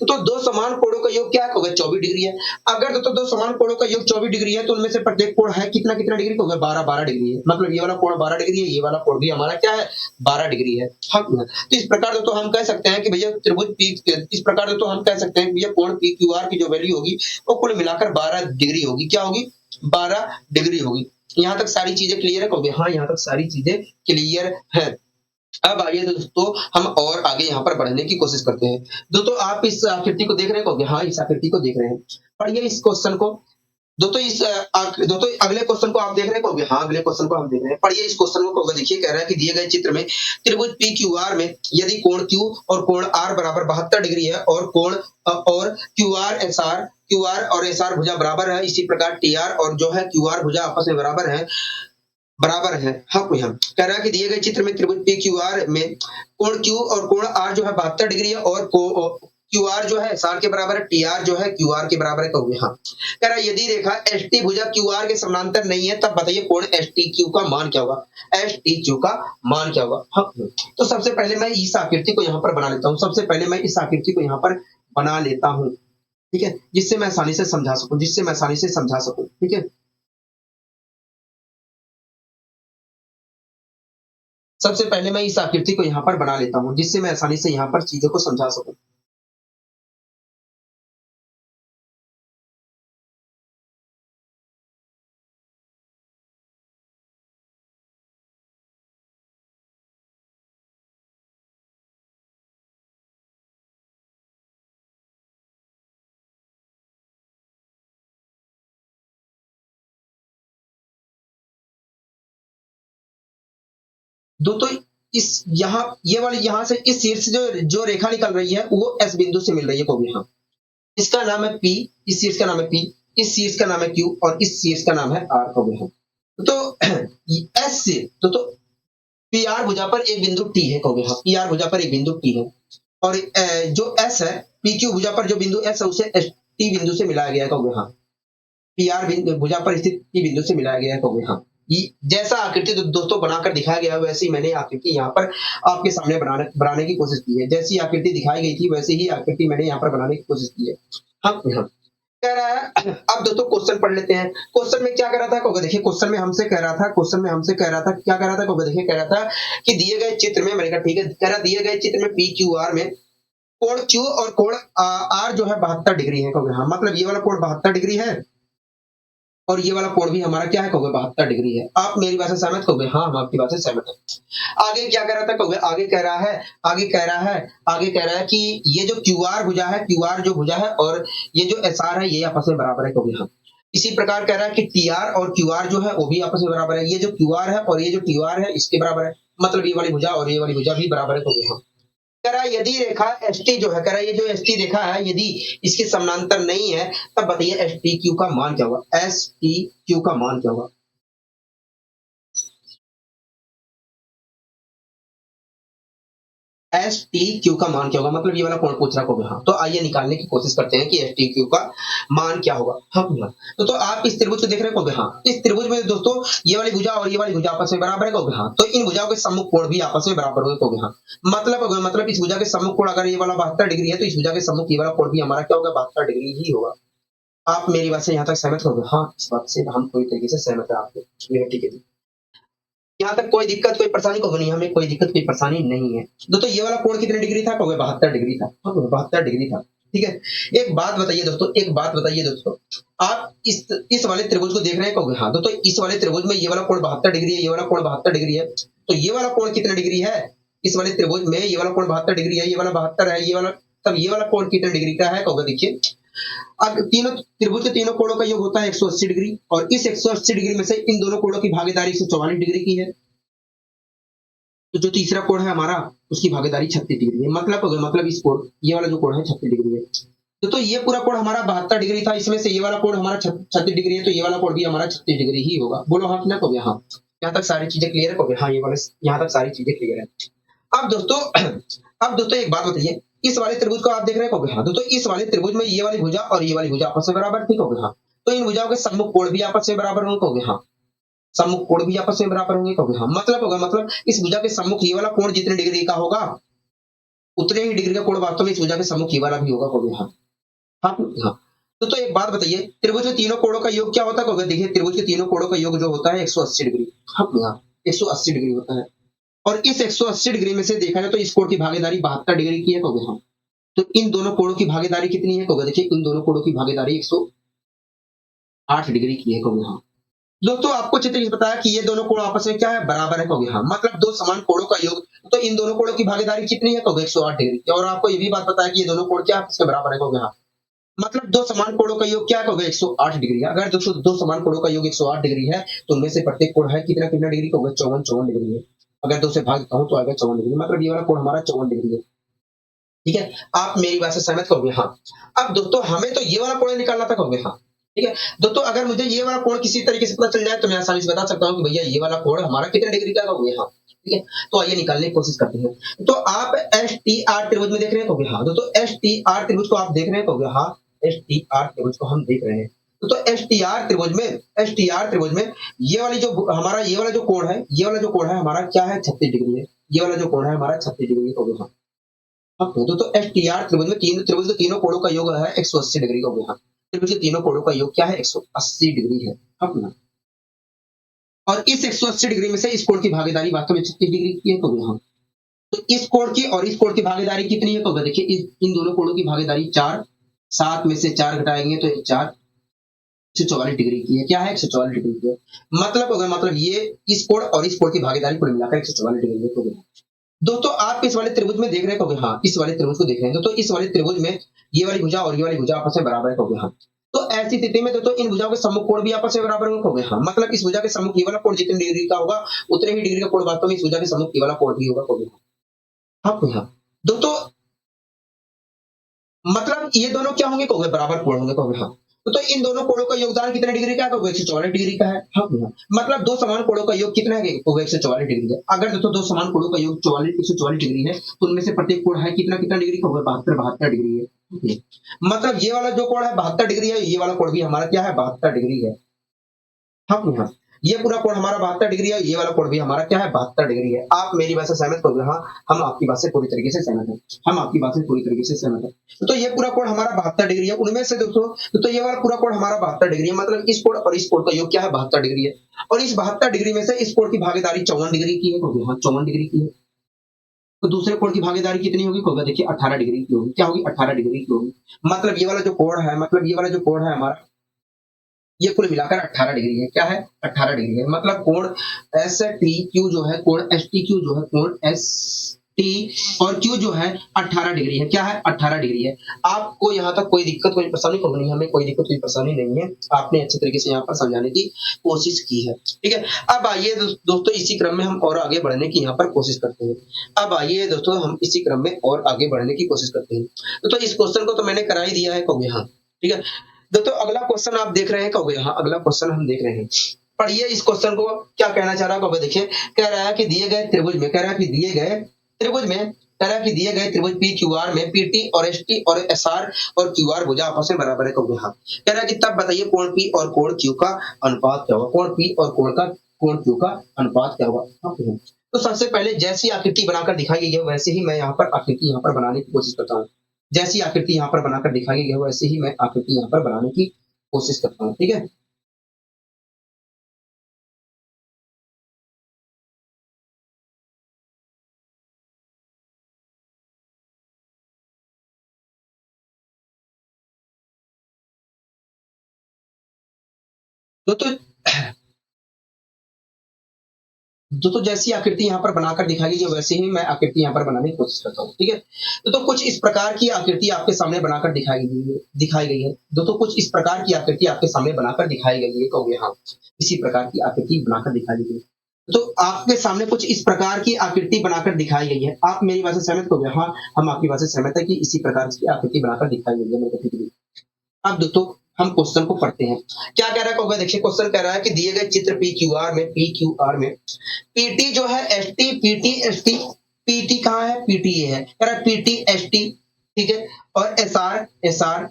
तो दो समान कोणों का योग क्या है कहोगे, 24 डिग्री है। अगर तो दो समान कोणों का योग 24 डिग्री है तो उनमें से प्रत्येक कोण है कितना कितना डिग्री कहोगे, 12 डिग्री है। मतलब ये वाला कोण 12 डिग्री है, ये वाला कोण भी हमारा क्या है 12 डिग्री है। तो इस प्रकार तो हम कह सकते हैं कि भैया त्रिभुज पी, इस प्रकार तो हम कह सकते हैं भैया कोण पी क्यू आर की जो वैल्यू होगी वो कुल मिलाकर 12 डिग्री होगी। क्या होगी, 12 डिग्री होगी। यहाँ तक सारी चीजें क्लियर है कहोगे हाँ, यहाँ तक सारी चीजें क्लियर है। अब आइए दोस्तों हम और आगे यहाँ पर बढ़ने की कोशिश करते हैं। दोस्तों आप इस आकृति को देख रहे हैं कहोगे हाँ, इस आकृति को देख रहे हैं। पढ़िए इस क्वेश्चन को। दोस्तों अगले क्वेश्चन को आप देख रहे हैं कहोगे हाँ, अगले क्वेश्चन को हम देख रहे हैं। पढ़िए इस क्वेश्चन को कहोगे, देखिए कह रहा है कि दिए गए चित्र में त्रिभुज पी क्यू आर में यदि कोण क्यू और कोण आर बराबर 72 डिग्री है और कोण और क्यू आर और एस आर भुजा बराबर है, इसी प्रकार टी आर और जो है क्यू आर भुजा आपस में बराबर है हाँ कोई हम कह रहा है कि दिए गए चित्र में त्रिभुज पी क्यू आर में कोण क्यू और कोण आर जो है 72 डिग्री है और क्यू आर जो है एस आर के बराबर है, टी आर जो है क्यू आर के बराबर है कहोगे हाँ। कह रहा है यदि रेखा एस टी भुजा क्यू आर के समानांतर नहीं है तब बताइए कोण एस टी क्यू का मान क्या होगा, एस टी क्यू का मान क्या होगा हाँ। तो सबसे पहले मैं इस आकृति को यहाँ पर बना लेता हूँ, सबसे पहले मैं इस आकृति को यहाँ पर बना लेता हूँ, ठीक है, जिससे मैं आसानी से समझा सकूं, ठीक है। सबसे पहले मैं इस आकृति को यहाँ पर बना लेता हूँ जिससे मैं आसानी से यहाँ पर चीजों को समझा सकूं। दोस्तों इस यहाँ ये वाली यहाँ से इस शीर्ष जो जो रेखा निकल रही है वो एस बिंदु से मिल रही है कहोगे हाँ। इसका नाम है पी, इस शीर्ष का नाम है पी, इस शीर्ष का नाम है क्यू और इस शीर्ष का नाम है आर कहोगे हाँ। तो एस से तो पी आर भुजा पर एक बिंदु टी है कहोगे हाँ, पी आर भुजा पर एक बिंदु टी है और जो एस है पी क्यू भुजा पर जो बिंदु एस है उसे एस टी बिंदु से मिलाया गया है कहोगे हाँ। पी आर भुजा पर स्थित टी बिंदु से मिलाया गया है कहोगे हाँ। जैसा आकृति दोस्तों बनाकर दिखाया गया है वैसे ही मैंने आकृति यहाँ पर आपके सामने बनाने की कोशिश की है, जैसी आकृति दिखाई गई थी वैसे ही आकृति मैंने यहाँ पर बनाने की कोशिश की है हाँ हाँ। कह रहा है अब दोस्तों क्वेश्चन पढ़ लेते हैं। क्वेश्चन में क्या कह रहा था कहोगे, देखिए क्वेश्चन में हमसे कह रहा था क्या कह रहा था कहोगे, देखिए कह रहा था कि दिए गए चित्र में, मैंने कहा ठीक है, कह रहा दिए गए चित्र में पी क्यू आर में कोण क्यू और कोण आर जो है 72 डिग्री है कहोगे हाँ। मतलब ये वाला कोण 72 डिग्री है और ये वाला कोण भी हमारा क्या है कहोगे 72 डिग्री है। आप मेरी बात से सहमत कहोगे हाँ, हम आपकी बात से सहमत हैं। आगे क्या कह रहा था कहोगे, आगे कह रहा है कि ये जो क्यू आर भुजा है, क्यू आर जो भुजा है और ये जो एस आर है ये आपस में बराबर है कहोगे हाँ। इसी प्रकार कह रहा है कि टी आर और क्यू आर जो है वो भी आपस में बराबर है, ये जो क्यू आर है और ये जो टी आर है इसके बराबर है, मतलब ये वाली भुजा और ये वाली भुजा भी बराबर है कहोगे हाँ। कह रहा है यदि रेखा एस टी जो है, कह रहा है ये जो एस टी रेखा है यदि इसके समानांतर नहीं है तब बताइए एस टी क्यू का मान क्या होगा, एस टी क्यू का मान क्या होगा। एस टी क्यू का मान क्या होगा, मतलब ये वाला कोण पूछ रहा होगा। हाँ, तो आइए निकालने की कोशिश करते हैं कि एस टी क्यू का मान क्या होगा। हाँ भैया, तो आप इस त्रिभुज को देख रहे होगे। हाँ, इस त्रिभुज में दोस्तों ये वाली भुजा और ये वाली भुजा आपस में बराबर है होगे। हाँ, तो इन भुजाओं के सम्मुख कोण भी आपस में बराबर होंगे। हाँ, मतलब इस भुजा के सम्मुख कोण अगर ये वाला 72 डिग्री है, तो इस भुजा के सम्मुख ये वाला कोण भी हमारा क्या होगा, 72 डिग्री ही होगा। आप मेरी बात से यहाँ तक सहमत होगे? हाँ, इस बात से हम पूरी तरीके से सहमत है आपके, ठीक है। यहाँ तक कोई दिक्कत कोई परेशानी को नहीं, हमें कोई दिक्कत कोई परेशानी नहीं है। दोस्तों ये वाला कोण कितने डिग्री था, 72 डिग्री था। 72 डिग्री था, ठीक है। एक बात बताइए दोस्तों, आप इस वाले त्रिभुज को देख रहे हैं कहोगे। हाँ, तो इस वाले त्रिभुज में ये वाला कोण 72 डिग्री है, ये वाला कोण 72 डिग्री है, तो ये वाला कोण कितने डिग्री है? इस वाले त्रिभुज में ये वाला कोण 72 डिग्री है, ये वाला 72 है, ये वाला, तब ये वाला कोण कितने डिग्री का है कहोगे। देखिए, अब तीनों त्रिभुज के तीनों कोणों का योग होता है 180 डिग्री, और इस 180 डिग्री में से इन दोनों कोणों की भागीदारी 144 डिग्री की है। तो जो तीसरा कोण है हमारा, उसकी भागीदारी 36 डिग्री है। मतलब इस कोण, ये वाला जो कोण है 36 डिग्री है। तो ये पूरा कोण हमारा 72 डिग्री था, इसमें से ये वाला कोण हमारा 36 डिग्री है, तो ये वाला कोण भी हमारा 36 डिग्री ही होगा। बोलो हाँ कि ना कहोगे? हाँ, यहाँ तक सारी चीजें क्लियर है कहोगे? हाँ, ये वाले यहाँ तक सारी चीजें क्लियर है। अब दोस्तों एक बात बताइए, इस वाले त्रिभुज को आप देख रहे हो? हाँ, तो इस वाले त्रिभुज में ये वाली भुजा और ये वाली भुजा आपस में बराबर, ठीक होगा। हाँ, तो इन भुजाओं के सम्मुख कोण भी आपस में बराबर होंगे कहोगे। हाँ, सम्मुख कोण भी आपस में बराबर होंगे कहोगे। हाँ, मतलब इस भुजा के सम्मुख ये वाला कोण जितने डिग्री का होगा, उतने ही डिग्री का कोण वास्तव में इस भुजा के सम्मुख ये वाला भी होगा कहोगे। हाँ, हाँ, हाँ। तो एक बात बताइए, त्रिभुज के तीनों कोणों का योग क्या होता है कहोगे? देखिए, त्रिभुज के तीनों कोणों का योग जो होता है 180 डिग्री। हाँ, 180 डिग्री होता है, और इस 180 डिग्री में से देखा जाए तो इस कोण की भागीदारी 72 डिग्री की है कहोगे। हाँ, तो इन दोनों कोणों की भागीदारी कितनी है कहोगे? देखिए, इन दोनों कोणों की भागीदारी 108 डिग्री की है कहोगे। हाँ, दोस्तों आपको अच्छी तरीके से बताया कि ये दोनों कोण आपस में क्या है, बराबर है कहोगे। हाँ, मतलब दो समान कोणों का योग, तो इन दोनों कोणों की भागीदारी कितनी है कहोगे? 108 डिग्री की। और आपको ये भी बात पता है कि ये दोनों कोण क्या आपस में बराबर है कहोगे। हाँ, मतलब दो समान कोणों का योग क्या कहोगे? 108 डिग्री। अगर दोस्तों दो समान कोणों का योग 108 डिग्री है, तो उनमें से प्रत्येक कोण है कितना कितना डिग्री कहोगे? 54 डिग्री है। अगर दो से भाग देता हूं तो आएगा 54 डिग्री, मतलब ये वाला कोण हमारा 54 डिग्री है। ठीक है, आप मेरी बात से सहमत कहोगे? हाँ। अब दोस्तों हमें तो ये वाला कोण निकालना था कहोगे। हाँ, ठीक है दोस्तों, अगर मुझे ये वाला कोण किसी तरीके से पता चल जाए तो मैं आसानी से बता सकता हूँ कि भैया ये वाला कोण हमारा कितने डिग्री का कहोगे। हाँ, ठीक है, तो आइए निकालने की कोशिश करते हैं। तो आप एस टी आर त्रिभुज में देख रहे हैं कहोगे। हाँ, दोस्तों एस टी आर त्रिभुज को आप देख रहे हैं कहोगे। हाँ, एस टी आर त्रिभुज को हम देख रहे हैं। तो एस टी आर त्रिभुज में ये वाली जो हमारा ये वाला जो कोण है, ये वाला जो कोण है हमारा क्या है? 36 डिग्री है। ये वाला जो कोण है हमारा 36 डिग्री कहोगे। हाँ, अब तो एस टी आर त्रिभुज में त्रिभुज के तीनों कोणों का योग है 180 डिग्री का। यहाँ त्रिभुज के तीनों कोणों का योग क्या है? 180 डिग्री है। अपना, और इस 180 डिग्री में से इस कोण की भागीदारी वास्तव में 36 डिग्री की है कहोगे। हाँ, तो इस कोण की और इस कोण की भागीदारी कितनी है कहोगे? देखिए, इन दोनों कोणों की भागीदारी 4, 7 में से 4 घटाएंगे तो 4, 144 डिग्री की है। क्या है? 144 डिग्री की है। मतलब ये इस कोण और इस कोण की भागीदारी कुल मिलाकर 144 डिग्री है कहोगे। दोस्तों आप इस वाले त्रिभुज में देख रहे हो? हाँ, इस वाले त्रिभुज को देख रहे हैं। तो इस वाले त्रिभुज में ये वाली भुजा और ये वाली भुजा आपस में बराबर है कहोगे। हाँ, तो ऐसी स्थिति में दोस्तों इन भुजाओं के सम्मुख कोण भी आपस में बराबर होंगे कहोगे। हाँ, मतलब इस भुजा के सम्मुख ये वाला कोण जितने डिग्री का होगा, उतने ही डिग्री का कोण वास्तव में इस भुजा के सम्मुख ये वाला कोण भी होगा कहोगे। हाँ, हाँ दोस्तों, मतलब ये दोनों क्या होंगे कहोगे? बराबर कोण होंगे कहोगे। हाँ, तो इन दोनों कोणों का योगदान कितने डिग्री का है कहोगे? 144 डिग्री का है। हाँ, मतलब दो समान कोणों का योग कितना है कहोगे? 144 डिग्री है। अगर दोस्तों दो समान कोणों का योग 144 डिग्री है, तो उनमें से प्रत्येक कोण है कितना कितना डिग्री कहोगे? 72 डिग्री है। मतलब ये वाला जो कोण है 72 डिग्री है, ये वाला कोण भी हमारा क्या है? 72 डिग्री है। हाँ, हाँ, ये पूरा कोण हमारा 72 डिग्री है, ये वाला कोण भी हमारा क्या है? 72 डिग्री है। आप मेरी बात से सहमत करोगे? हाँ, हम आपकी बात से पूरी तरीके से सहमत हैं। हम आपकी बात से पूरी तरीके से सहमत हैं। तो ये पूरा कोण हमारा 72 डिग्री है। उनमें से दोस्तों तो ये वाला पूरा कोण हमारा 72 डिग्री है, मतलब इस कोण और इस कोण का योग क्या है? 72 डिग्री है। और इस 72 डिग्री में से इस कोण की भागीदारी 54 डिग्री की है कहोगे। हाँ, 54 डिग्री की है। तो दूसरे कोण की भागीदारी कितनी होगी कहोगे? देखिए 18 डिग्री की होगी। क्या होगी? 18 डिग्री की होगी। मतलब ये वाला जो कोण है, हमारा, ये कुल मिलाकर 18 डिग्री है। क्या है? 18 डिग्री है। मतलब कोण एस टी क्यू जो है, कोण एस टी क्यू जो है, कोण एस टी और क्यू जो है 18 डिग्री है। क्या है? 18 डिग्री है। आपको यहाँ तक कोई दिक्कत कोई परेशानी को नहीं, हमें कोई दिक्कत कोई परेशानी नहीं है। आपने अच्छे तरीके से यहाँ पर समझाने की कोशिश की है। ठीक है, अब आइए दोस्तों इसी क्रम में हम और आगे बढ़ने की यहाँ पर कोशिश करते हैं। अब आइए दोस्तों हम इसी क्रम में और आगे बढ़ने की कोशिश करते हैं। तो इस क्वेश्चन को तो मैंने करा ही दिया है कहोगे। हाँ, ठीक है दोस्तों, अगला क्वेश्चन आप देख रहे हैं कहोगे। हाँ, अगला क्वेश्चन हम देख रहे हैं। पढ़िए इस क्वेश्चन को, क्या कहना चाह रहा है कहोगे। देखिए, कह रहा है कि दिए गए त्रिभुज में कह रहा है कि दिए गए त्रिभुज पी क्यू आर में पीटी और एसटी और एसआर और क्यू आर भुजा आपस में बराबर है, तो हाँ कह रहा है कि तब बताइए कोण पी और कोण क्यू का अनुपात क्या होगा, कोण पी और कोण क्यू का अनुपात क्या होगा। तो सबसे पहले जैसी आकृति बनाकर दिखाई गई है वैसे ही मैं यहाँ पर आकृति यहाँ पर बनाने की कोशिश करता हूँ, जैसी आकृति यहाँ पर बनाकर दिखाई गई है वैसे ही मैं आकृति यहाँ पर बनाने की कोशिश करता हूँ, ठीक है। तो जैसी आकृति यहाँ पर बनाकर दिखाई गई है वैसे ही मैं आकृति यहाँ पर बनाने की कोशिश करता हूँ, ठीक है। कुछ इस प्रकार की आकृति आपके सामने बनाकर दिखाई गई है दोस्तों, कुछ इस प्रकार की आकृति आपके सामने बनाकर दिखाई गई है, कहोगे हाँ इसी प्रकार की आकृति बनाकर दिखाई गई है। तो आपके सामने कुछ इस प्रकार की आकृति बनाकर दिखाई गई है, आप मेरी बात से सहमत हो गए, हाँ हम आपकी बात से सहमत है कि इसी प्रकार की आकृति बनाकर दिखाई गई है मेरे को। अब दोस्तों हम क्वेश्चन को पढ़ते हैं, क्या कह रहा है कहोगे, देखिए क्वेश्चन कह रहा है कि दिए गए चित्र पी क्यू आर में पीटी जो है एस टी पीटी कहाँ है, पीटी ये है, कह रहा है पीटी एस टी, ठीक है, और एस आर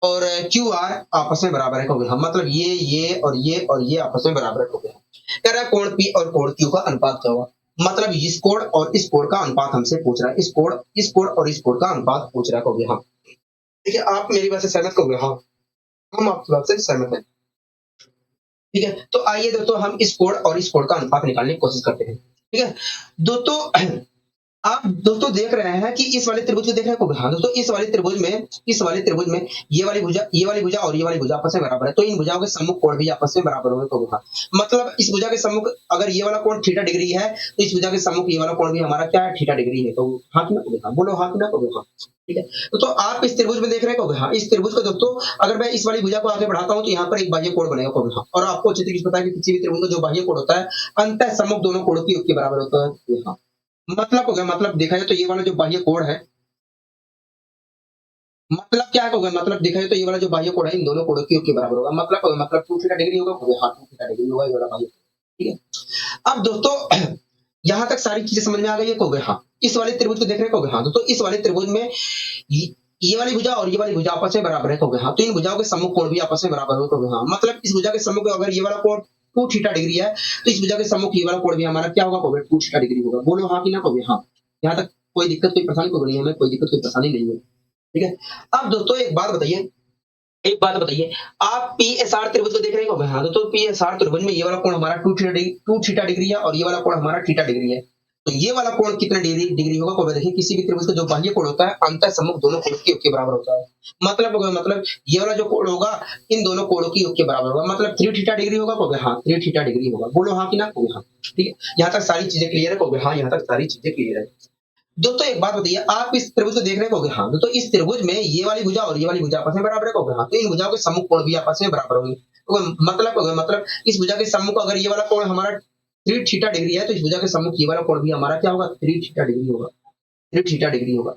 और क्यू आर आपस में बराबर है, कहोगे हम मतलब ये आपस में बराबर है, कहोगे हम। कह रहा है कोण पी और कोण क्यू का अनुपात क्या होगा, मतलब इस कोण और इस कोण का अनुपात हमसे पूछ रहा है, इस कोण और इस कोण का अनुपात पूछ रहा है, कहोगे हम। देखिए आप मेरी बात से सहमत कहोगे, हाँ हम आपकी बात से सहमत हैं, ठीक है। तो आइए दोस्तों हम इस कोण और इस कोण का अनुपात निकालने की कोशिश करते हैं, ठीक है दोस्तों। आप दोस्तों देख रहे हैं कि इस वाले त्रिभुज को देख रहे हैं, हाँ दोस्तों इस वाले त्रिभुज में ये वाली भुजा और ये वाली भुजा आपस में बराबर है, तो इन भुजाओं के सम्मुख कोण भी आपस में बराबर होंगे, तो हाँ मतलब इस भुजा के सम्मुख अगर ये वाला कोण थीटा डिग्री है तो इस भुजा के सम्मुख ये वाला कोण भी हमारा क्या है, थीटा डिग्री है, तो हाँ कि ना, हाँ बोलो हाँ कि ना, हाँ ठीक है। तो आप इस त्रिभुज में देख रहे हैं, हाँ इस त्रिभुज को दोस्तों अगर मैं इस वाली भुजा को आगे बढ़ाता हूं तो यहाँ पर एक बाह्य कोण बनेगा, हाँ और आपको अच्छी तरीके से पता है कि किसी भी त्रिभुज का जो बाह्य कोण होता है अंतः सम्मुख दोनों कोणों की योग के बराबर होता है, हाँ मतलब हो गया, मतलब देखा जाए तो ये वाला जो बाह्य कोण है, मतलब क्या होगा, मतलब देखा जाए तो ये वाला जो बाह्य कोण है इन दोनों कोणों की योग के बराबर होगा, मतलब 2 थीटा डिग्री होगा, हाँ 2 थीटा डिग्री होगा ये वाला बाह्य, ठीक है। अब दोस्तों यहाँ तक सारी चीजें समझ में आ गई है, कहोगे हाँ इस वाले त्रिभुज को देख रहे हो, हाँ दोस्तों इस वाले त्रिभुज में ये वाली भुजा और ये वाली भुजा आपस में बराबर है, कहोगे हाँ तो इन भुजाओं के सम्मुख कोण भी आपस में बराबर हो, कहोगे हाँ मतलब इस भुजा के सम्मुख अगर ये वाला कोण 2 थीटा डिग्री है तो इस भुजा के सम्मुख ये वाला कोण भी हमारा क्या होगा, कहोगे 2 थीटा डिग्री होगा, बोलो हाँ कि ना, कहोगे हाँ। यहाँ तक कोई दिक्कत कोई परेशानी को नहीं है, हमें कोई दिक्कत कोई परेशानी नहीं है, ठीक है। अब दोस्तों एक बात बताइए आप पी एस आर त्रिभुज को देख रहे हो, हाँ तो पी एस आर त्रिभुज में ये वाला कोण हमारा 2 थीटा डिग्री है और ये वाला कोण हमारा थीटा डिग्री है, तो ये वाला कोण कितना डिग्री होगा, को देखिए किसी भी त्रिभुज का जो बाह्य कोण होता है अंतः सम्मुख दोनों कोणों के योग के बराबर होता है, मतलब ये वाला जो कोण होगा इन दोनों कोणों की योग के बराबर होगा, मतलब 3 थीटा डिग्री होगा, कहोगे हाँ 3 थीटा डिग्री होगा, बोलो हाँ कि ना, कहोगे हाँ, ठीक है। यहाँ तक सारी चीजें क्लियर है, कहोगे हाँ यहाँ तक सारी चीजें क्लियर है। दोस्तों एक बात बताइए आप इस त्रिभुज को देख रहे हो, हाँ तो इस त्रिभुज में ये वाली भुजा और ये वाली भुजा आपस में बराबर है, हाँ तो इन भुजाओं के सम्मुख कोण भी आपस में बराबर होंगे, तो मतलब इस भुजा के सम्मुख अगर ये वाला कोण हमारा 3 थीटा डिग्री है तो इस भुजा के सम्मुख ये वाला कोण भी हमारा क्या होगा, 3 थीटा डिग्री होगा, 3 थीटा डिग्री होगा,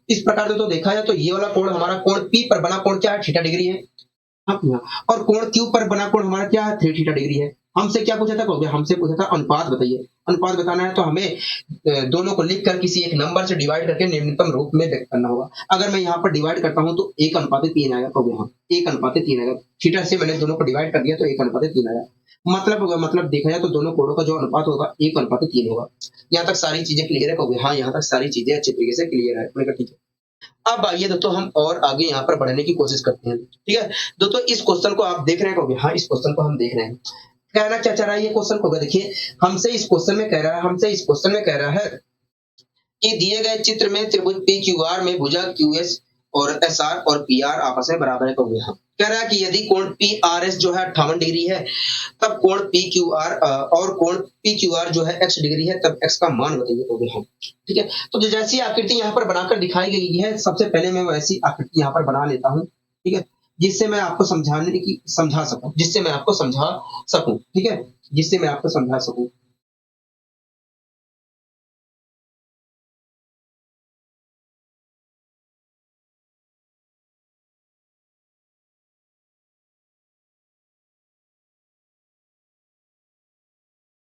इस प्रकार से तो देखा जाए तो ये वाला कोण हमारा कोण पी पर बना कोण क्या है, थीटा डिग्री है, और कोण क्यू पर बना कोण हमारा क्या है, 3 थीटा डिग्री है। हमसे क्या पूछा था, कहोगे हमसे पूछा था अनुपात बताइए, अनुपात बताना है तो हमें दोनों को लिखकर किसी एक नंबर से डिवाइड करके निम्नतम रूप में व्यक्त करना होगा। अगर मैं यहाँ पर डिवाइड करता हूँ तो 1:3 आएगा, कहोगे हाँ 1:3 आएगा, थीटा से मैंने दोनों को डिवाइड कर दिया तो 1:3 आएगा, मतलब देखा जाए तो दोनों कोणों का जो अनुपात होगा 1:3 होगा। यहाँ तक सारी चीजें क्लियर है, कहोगे हाँ यहाँ तक सारी चीजें अच्छी तरीके से क्लियर है, ठीक है। अब आइए दोस्तों हम और आगे यहाँ पर बढ़ने की कोशिश करते हैं, ठीक है। दोस्तों इस क्वेश्चन को आप देख रहे हैं, हाँ इस क्वेश्चन को हम देख रहे हैं, कहना क्या चाह रहा है ये क्वेश्चन को, देखिए हमसे इस क्वेश्चन में कह रहा है कि दिए गए चित्र में त्रिभुज पी क्यू आर में भुजा क्यू एस और एस आर और पी आर आपस में बराबर है, कहोगे हाँ। कह रहा है कि यदि कोण पी आर एस जो है 58 डिग्री है तब कोण पी क्यू आर और कोण पी क्यू आर जो है x डिग्री है तब x का मान बताइए, कहोगे हाँ, ठीक है। तो जैसी आकृति यहाँ पर बनाकर दिखाई गई है सबसे पहले मैं वैसी आकृति यहाँ पर बना लेता हूँ, ठीक है, जिससे मैं आपको समझा सकूं, ठीक है, जिससे मैं आपको समझा सकूं।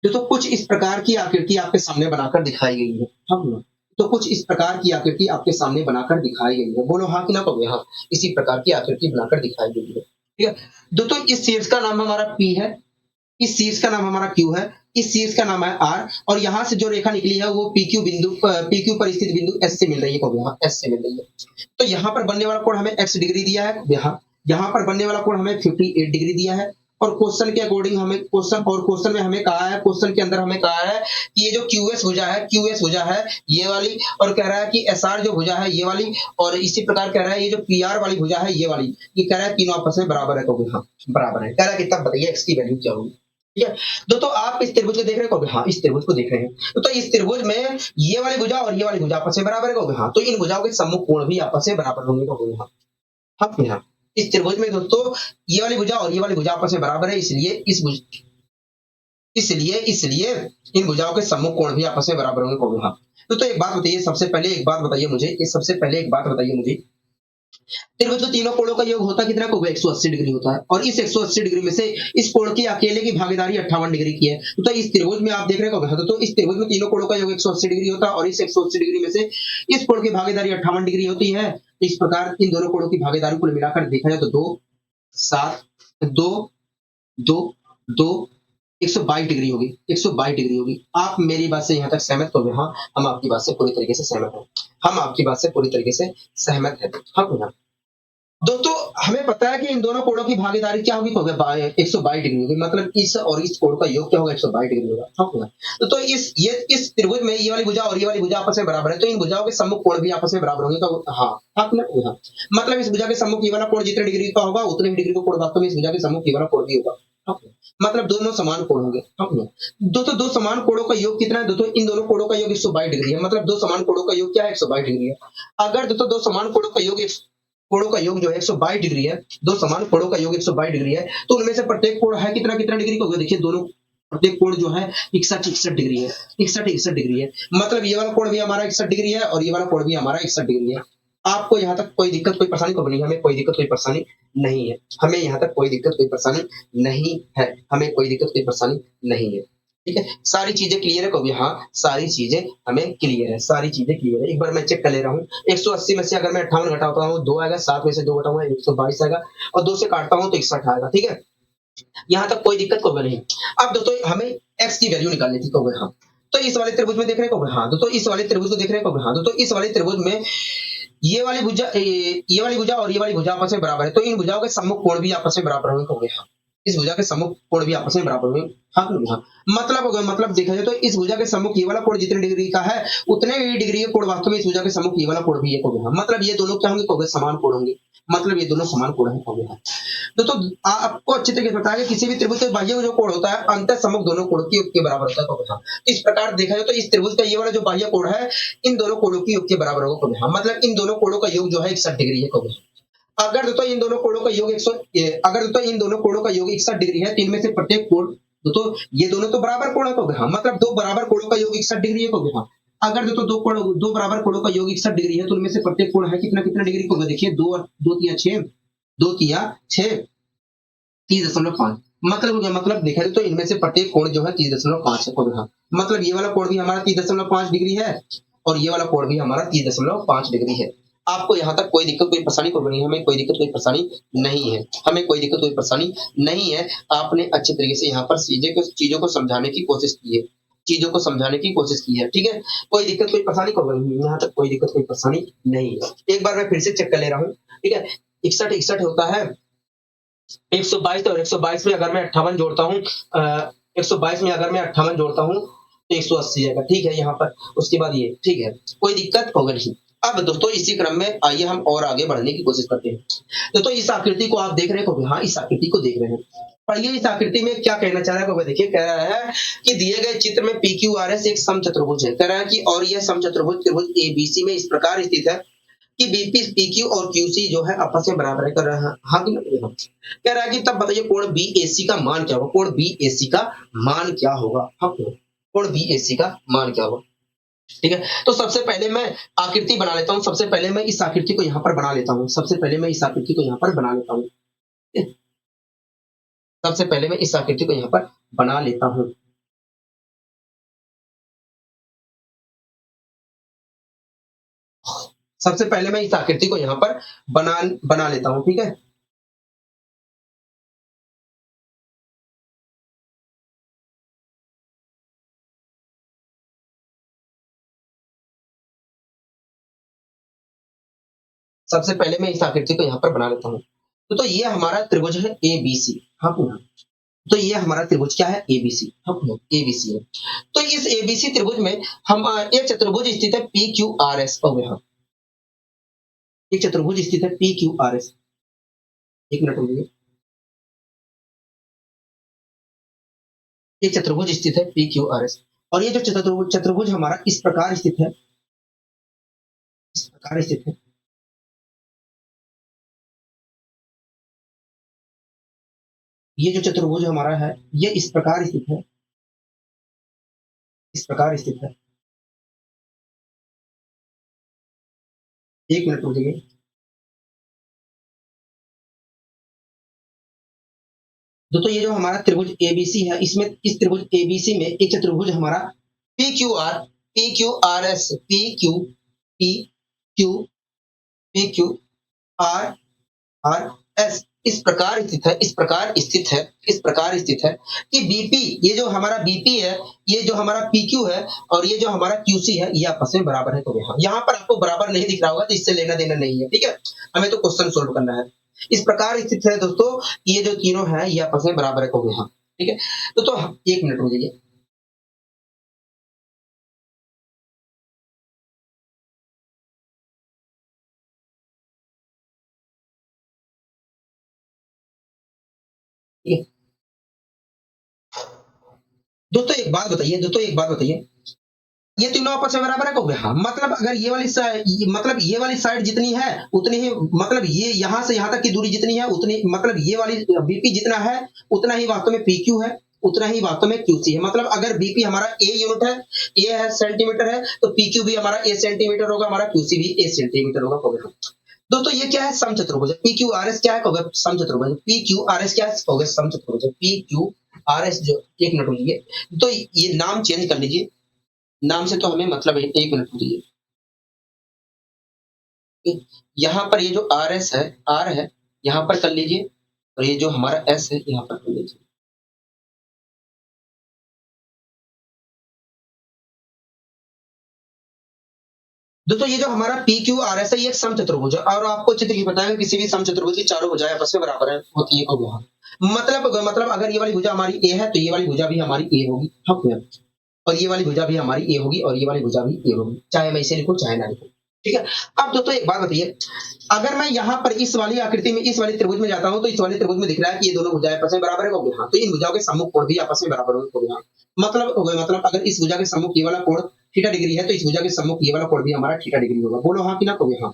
तो कुछ इस प्रकार की आकृति आपके सामने बनाकर दिखाई गई है, हाँ तो कुछ इस प्रकार की आकृति आपके सामने बनाकर दिखाई गई है। बोलो हाँ कि ना कहोगे? हाँ, इसी प्रकार की आकृति बनाकर दिखाई गई है। ठीक है? दोस्तों इस शीर्ष का नाम हमारा P है, इस शीर्ष का नाम हमारा Q है, इस शीर्ष का नाम है R और यहाँ से जो रेखा निकली है वो PQ पर स्थित बिंदु S से मिल रही है। कहोगे हाँ, S से मिल रही है। तो यहाँ पर बनने वाला कोण हमें X डिग्री दिया है। यहाँ पर बनने वाला कोण हमें 58 डिग्री दिया है और क्वेश्चन के अकॉर्डिंग हमें क्वेश्चन में हमें कहा है, क्वेश्चन के अंदर हमें कहा है कि ये जो QS भुजा है ये वाली, और कह रहा है कि SR जो भुजा है ये वाली, और इसी प्रकार कह रहा है ये जो PR वाली भुजा है ये वाली, ये कह रहा है तीनों आपस में बराबर है। कहोगे हाँ, बराबर है। कह रहा है कि तब बताइए X की वैल्यू क्या होगी। ठीक है दोस्तों, आप इस त्रिभुज को देख रहे हो? हाँ, इस त्रिभुज को देख रहे हैं। तो इस त्रिभुज में ये वाली भुजा और ये वाली भुजा आपस में बराबर है। हाँ, तो इन भुजाओं के सम्मुख कोण भी आपस में बराबर होंगे। हाँ, हाँ, इस त्रिभुज में दोस्तों ये वाली भुजा और ये वाली भुजा आपस में बराबर है, इसलिए इन भुजाओं के सम्मुख कोण भी आपस में बराबर होंगे। हाँ, तो एक बात बताइए, सबसे पहले एक बात बताइए मुझे, त्रिभुज के तीनों कोणों का योग होता कितना? 180 डिग्री होता है, और इस 180 डिग्री में से इस कोण की अकेले की भागीदारी 58 डिग्री की है। तो इस त्रिभुज में आप देख रहे हो तो इस त्रिभुज में तीनों कोणों का योग 180 डिग्री होता है और इस 180 डिग्री में से इस कोण की भागीदारी 58 डिग्री होती है। इस प्रकार इन दोनों कोणों की भागीदारी को मिलाकर देखा जाए तो 2 7 2 2 2 122 डिग्री होगी, 122 डिग्री होगी। आप मेरी बात से यहाँ तक सहमत हो गए? हाँ, हम आपकी बात से पूरी तरीके से सहमत हैं। हाँ, दोस्तों हमें पता है कि इन दोनों कोणों की भागीदारी क्या होगी? 122 डिग्री होगी, मतलब इस और इस कोण का योग क्या होगा? 122 डिग्री होगा। हाँ, तो इस त्रिभुज में ये वाली भुजा और ये वाली भुजा आपस में बराबर है, तो इन भुजाओं के सम्मुख कोण भी आपस में बराबर होंगे। तो हाँ, हाँ, मतलब इस भुजा के सम्मुख ये वाला कोण जितने डिग्री का होगा उतने ही डिग्री का कोण वास्तव में इस भुजा के सम्मुख ये वाला कोण भी होगा। मतलब दोनों समान कोण होंगे। दोस्तों दो समान कोणों का योग कितना है? दोस्तों इन दोनों कोणों का योग 122 डिग्री है, मतलब दो समान कोणों का योग क्या है? 122 डिग्री है। अगर दोस्तों दो समान कोणों का योग जो है 122 डिग्री है, दो समान कोणों का योग 122 डिग्री है, तो उनमें से प्रत्येक कोण है कितना डिग्री का होगा? देखिए दोनों प्रत्येक कोण जो है 61 डिग्री है, 61 डिग्री है। मतलब ये वाला कोण भी हमारा 61 डिग्री है और ये वाला कोण भी हमारा 61 डिग्री है। आपको यहाँ तक कोई दिक्कत कोई परेशानी तो नहीं? हमें कोई दिक्कत कोई परेशानी नहीं है, हमें यहाँ तक कोई दिक्कत कोई परेशानी नहीं है, हमें कोई दिक्कत कोई परेशानी नहीं है। ठीक है, सारी चीजें क्लियर है? कहोगे हाँ, सारी चीजें हमें क्लियर है, सारी चीजें क्लियर है। एक बार मैं चेक कर ले रहा हूँ, 180 में से अगर मैं 58 घटाता हूँ 2 आएगा, 7 में से 2 घटाऊंगा 122 आएगा, और 2 से काटता हूँ तो 61 आएगा। ठीक है, यहाँ तक कोई दिक्कत कहोगे नहीं। अब दोस्तों हमें x की वैल्यू निकालनी थी। कहोगे हाँ, तो इस वाले त्रिभुज में देख रहे हो? कहोगे हाँ, दोस्तों इस वाले त्रिभुज को देख रहे हो? कहोगे हाँ, दोस्तों इस वाले त्रिभुज में ये वाली भुजा और ये वाली भुजा आपस में बराबर है, तो इन भुजाओं के सम्मुख कोण भी आपस में बराबर होंगे। कहोगे हाँ, इस भुजा के सम्मुख कोण भी आपस में बराबर होंगे। हाँ, हाँ, मतलब देखा जाए तो इस भुजा के सम्मुख ये वाला कोण जितने डिग्री का है उतने ही डिग्री के कोण वास्तव में इस भुजा के सम्मुख ये वाला कोण भी है। कहोगे हाँ, मतलब ये दोनों क्या होंगे? कहोगे समान कोण होंगे, मतलब ये दोनों समान कोण है। कहोगे हाँ, दोस्तों आपको अच्छे तरीके से पता है कि किसी भी त्रिभुज के बाह्य जो कोण होता है अंतर सम्मुख दोनों कोणों के योग के बराबर होता है। कहोगे हाँ, इस प्रकार देखा जाए तो इस त्रिभुज का ये वाला जो बाह्य कोण है इन दोनों कोणों के योग के बराबर होगा। कहोगे हाँ, मतलब इन दोनों कोणों का योग जो है 61 डिग्री है। कहोगे अगर दोस्तों इन दोनों कोणों का योग 61 डिग्री है, तो इनमें से प्रत्येक कोण दोस्तों ये दोनों तो बराबर कोण है। कहोगे हाँ, मतलब दो बराबर कोणों का योग 61 डिग्री है। कहोगे हाँ, अगर दोस्तों दो बराबर कोणों का योग 61 डिग्री है तो उनमें से प्रत्येक कोण है कितना डिग्री? कहोगे देखिए 2 2 3 6 2 3 6 30.5, मतलब देखा जाए तो इनमें से प्रत्येक कोण जो है 30.5 है। कहोगे हाँ, मतलब ये वाला कोण भी हमारा 30.5 डिग्री है और ये वाला कोण भी हमारा 30.5 डिग्री है। आपको यहाँ तक कोई दिक्कत कोई परेशानी को नहीं? हमें कोई दिक्कत कोई परेशानी नहीं है, हमें कोई दिक्कत कोई परेशानी नहीं है। आपने अच्छे तरीके से यहाँ पर चीजों को समझाने की कोशिश की है, ठीक है, कोई दिक्कत कोई परेशानी को नहीं, यहाँ तक कोई दिक्कत कोई परेशानी नहीं है। एक बार मैं फिर से चेक कर ले रहा हूँ। ठीक है, 61 होता है 122, और 122 में अगर मैं 58 जोड़ता हूँ 122 में अगर मैं 58 जोड़ता हूँ तो 180 आएगा। ठीक है, यहाँ पर उसके बाद ये, ठीक है, कोई दिक्कत होगा नहीं। अब दोस्तों इसी क्रम में आइए हम और आगे बढ़ने की कोशिश करते हैं। दोस्तों इस आकृति को आप देख रहे हो? हाँ, इस आकृति को देख रहे हैं। पढ़िए इस आकृति में क्या कहना चाह रहा है? देखिए कह रहा है कि दिए गए चित्र में PQRS एक समचतुर्भुज है। कह रहा है कि और यह समचतुर्भुज त्रिभुज ABC में इस प्रकार स्थित है कि BP PQ और QC जो है आपस में बराबर है। कर रहा है हाँ कि नहीं? कह रहा है कि तब बताइए कोण BAC का मान क्या होगा? कोण BAC का मान क्या होगा? हाँ, कोण BAC का मान क्या होगा? ठीक है, तो सबसे पहले मैं आकृति बना लेता हूँ। सबसे पहले मैं इस आकृति को यहाँ पर बना लेता हूँ। सबसे पहले मैं इस आकृति को यहाँ पर बना लेता हूँ। सबसे पहले मैं इस आकृति को यहाँ पर बना बना लेता हूँ, ठीक है। सबसे पहले मैं इस आकृति को यहाँ पर बना लेता हूँ। तो ये हमारा त्रिभुज है एबीसी। हाँ पुनः, तो ये हमारा त्रिभुज क्या है, एबीसी। हाँ पुनः, एबीसी है। तो इस एबीसी त्रिभुज में हम एक चतुर्भुज स्थित है पी क्यू आर एस हो गया। एक चतुर्भुज स्थित है पी क्यू आर एस। एक मिनट रुकिए। एक चतुर्भुज स्थित है पी क्यू आर एस, और ये जो चतुर्भुज चतुर्भुज हमारा इस प्रकार स्थित है, इस प्रकार स्थित है। ये जो चतुर्भुज हमारा है ये इस प्रकार स्थित है, इस प्रकार स्थित है। एक मिनट रुकिए। दोस्तों ये जो हमारा त्रिभुज एबीसी है, इसमें इस त्रिभुज एबीसी में एक चतुर्भुज हमारा P Q R, P Q R S, P Q, P Q, P Q R, R S इस प्रकार स्थित है, इस प्रकार स्थित है, इस प्रकार स्थित है कि बीपी, ये जो हमारा बीपी है, ये जो हमारा पीक्यू है, और ये जो हमारा क्यूसी है, ये आपस में बराबर है। तो यहाँ पर आपको बराबर नहीं दिख रहा होगा, तो इससे लेना देना नहीं है, ठीक है। हमें तो क्वेश्चन सोल्व करना है। इस प्रकार स्थित है दोस्तों, ये जो तीनों है ये आपस में बराबर है। तो यहाँ ठीक है। तो एक मिनट रुकिए। दोस्तों एक बात बताइए, दोस्तों एक बात बताइए, ये तीनों आपस में बराबर है। को हाँ, मतलब अगर ये वाली साइड, मतलब ये वाली साइड जितनी है उतनी ही, मतलब ये यहाँ से यहाँ तक की दूरी जितनी है उतनी, मतलब ये वाली बीपी जितना है उतना ही वास्तव में पीक्यू है, उतना ही वास्तव में क्यूसी है। मतलब अगर बीपी हमारा ए यूनिट है, ए है सेंटीमीटर है, तो पीक्यू भी हमारा ए सेंटीमीटर होगा, हमारा क्यूसी भी ए सेंटीमीटर होगा। को दोस्तों ये क्या है, समचतुर्भुज। पी क्यू आर एस क्या है, कहोगे समचतुर्भुज। पी क्यू आर एस क्या है, कहोगे समचतुर्भुज। पी क्यू आर एस जो, एक मिनट लीजिए, तो ये नाम चेंज कर लीजिए, नाम से तो हमें मतलब है। एक मिनट लीजिए, यहाँ पर ये जो आर एस है, आर है, यहाँ पर कर लीजिए, और ये जो हमारा एस है यहाँ पर कर लीजिए। दोस्तों ये जो हमारा पी क्यू आर एस है ये एक समचतुर्भुज है, और आपको चित्र की बताएंगे किसी भी समचतुर्भुज की चारों भुजाएं आपस में बराबर है होती है। मतलब अगर ये वाली भुजा हमारी ए है तो ये वाली भुजा भी हमारी ए होगी। हाँ, और ये वाली भुजा भी हमारी ए होगी, और ये वाली भुजा भी ए होगी, चाहे मैं इसे लिखूं चाहे ना लिखूं, ठीक है। अब दोस्तों एक बात बताइए, अगर मैं यहाँ पर इस वाली आकृति में, इस वाली त्रिभुज में जाता हूँ, तो इस वाले त्रिभुज में दिख रहा है कि ये दोनों भुजाएं आपस में बराबर है। हाँ, तो इन भुजाओं के सम्मुख कोण भी आपस में बराबर होंगे। हाँ, मतलब अगर इस भुजा के सम्मुख ये वाला कोण थीटा डिग्री है, तो इस भुजा के सम्मुख ये वाला कोण भी हमारा थीटा डिग्री होगा। बोलो हाँ कि ना, कहोगे हाँ।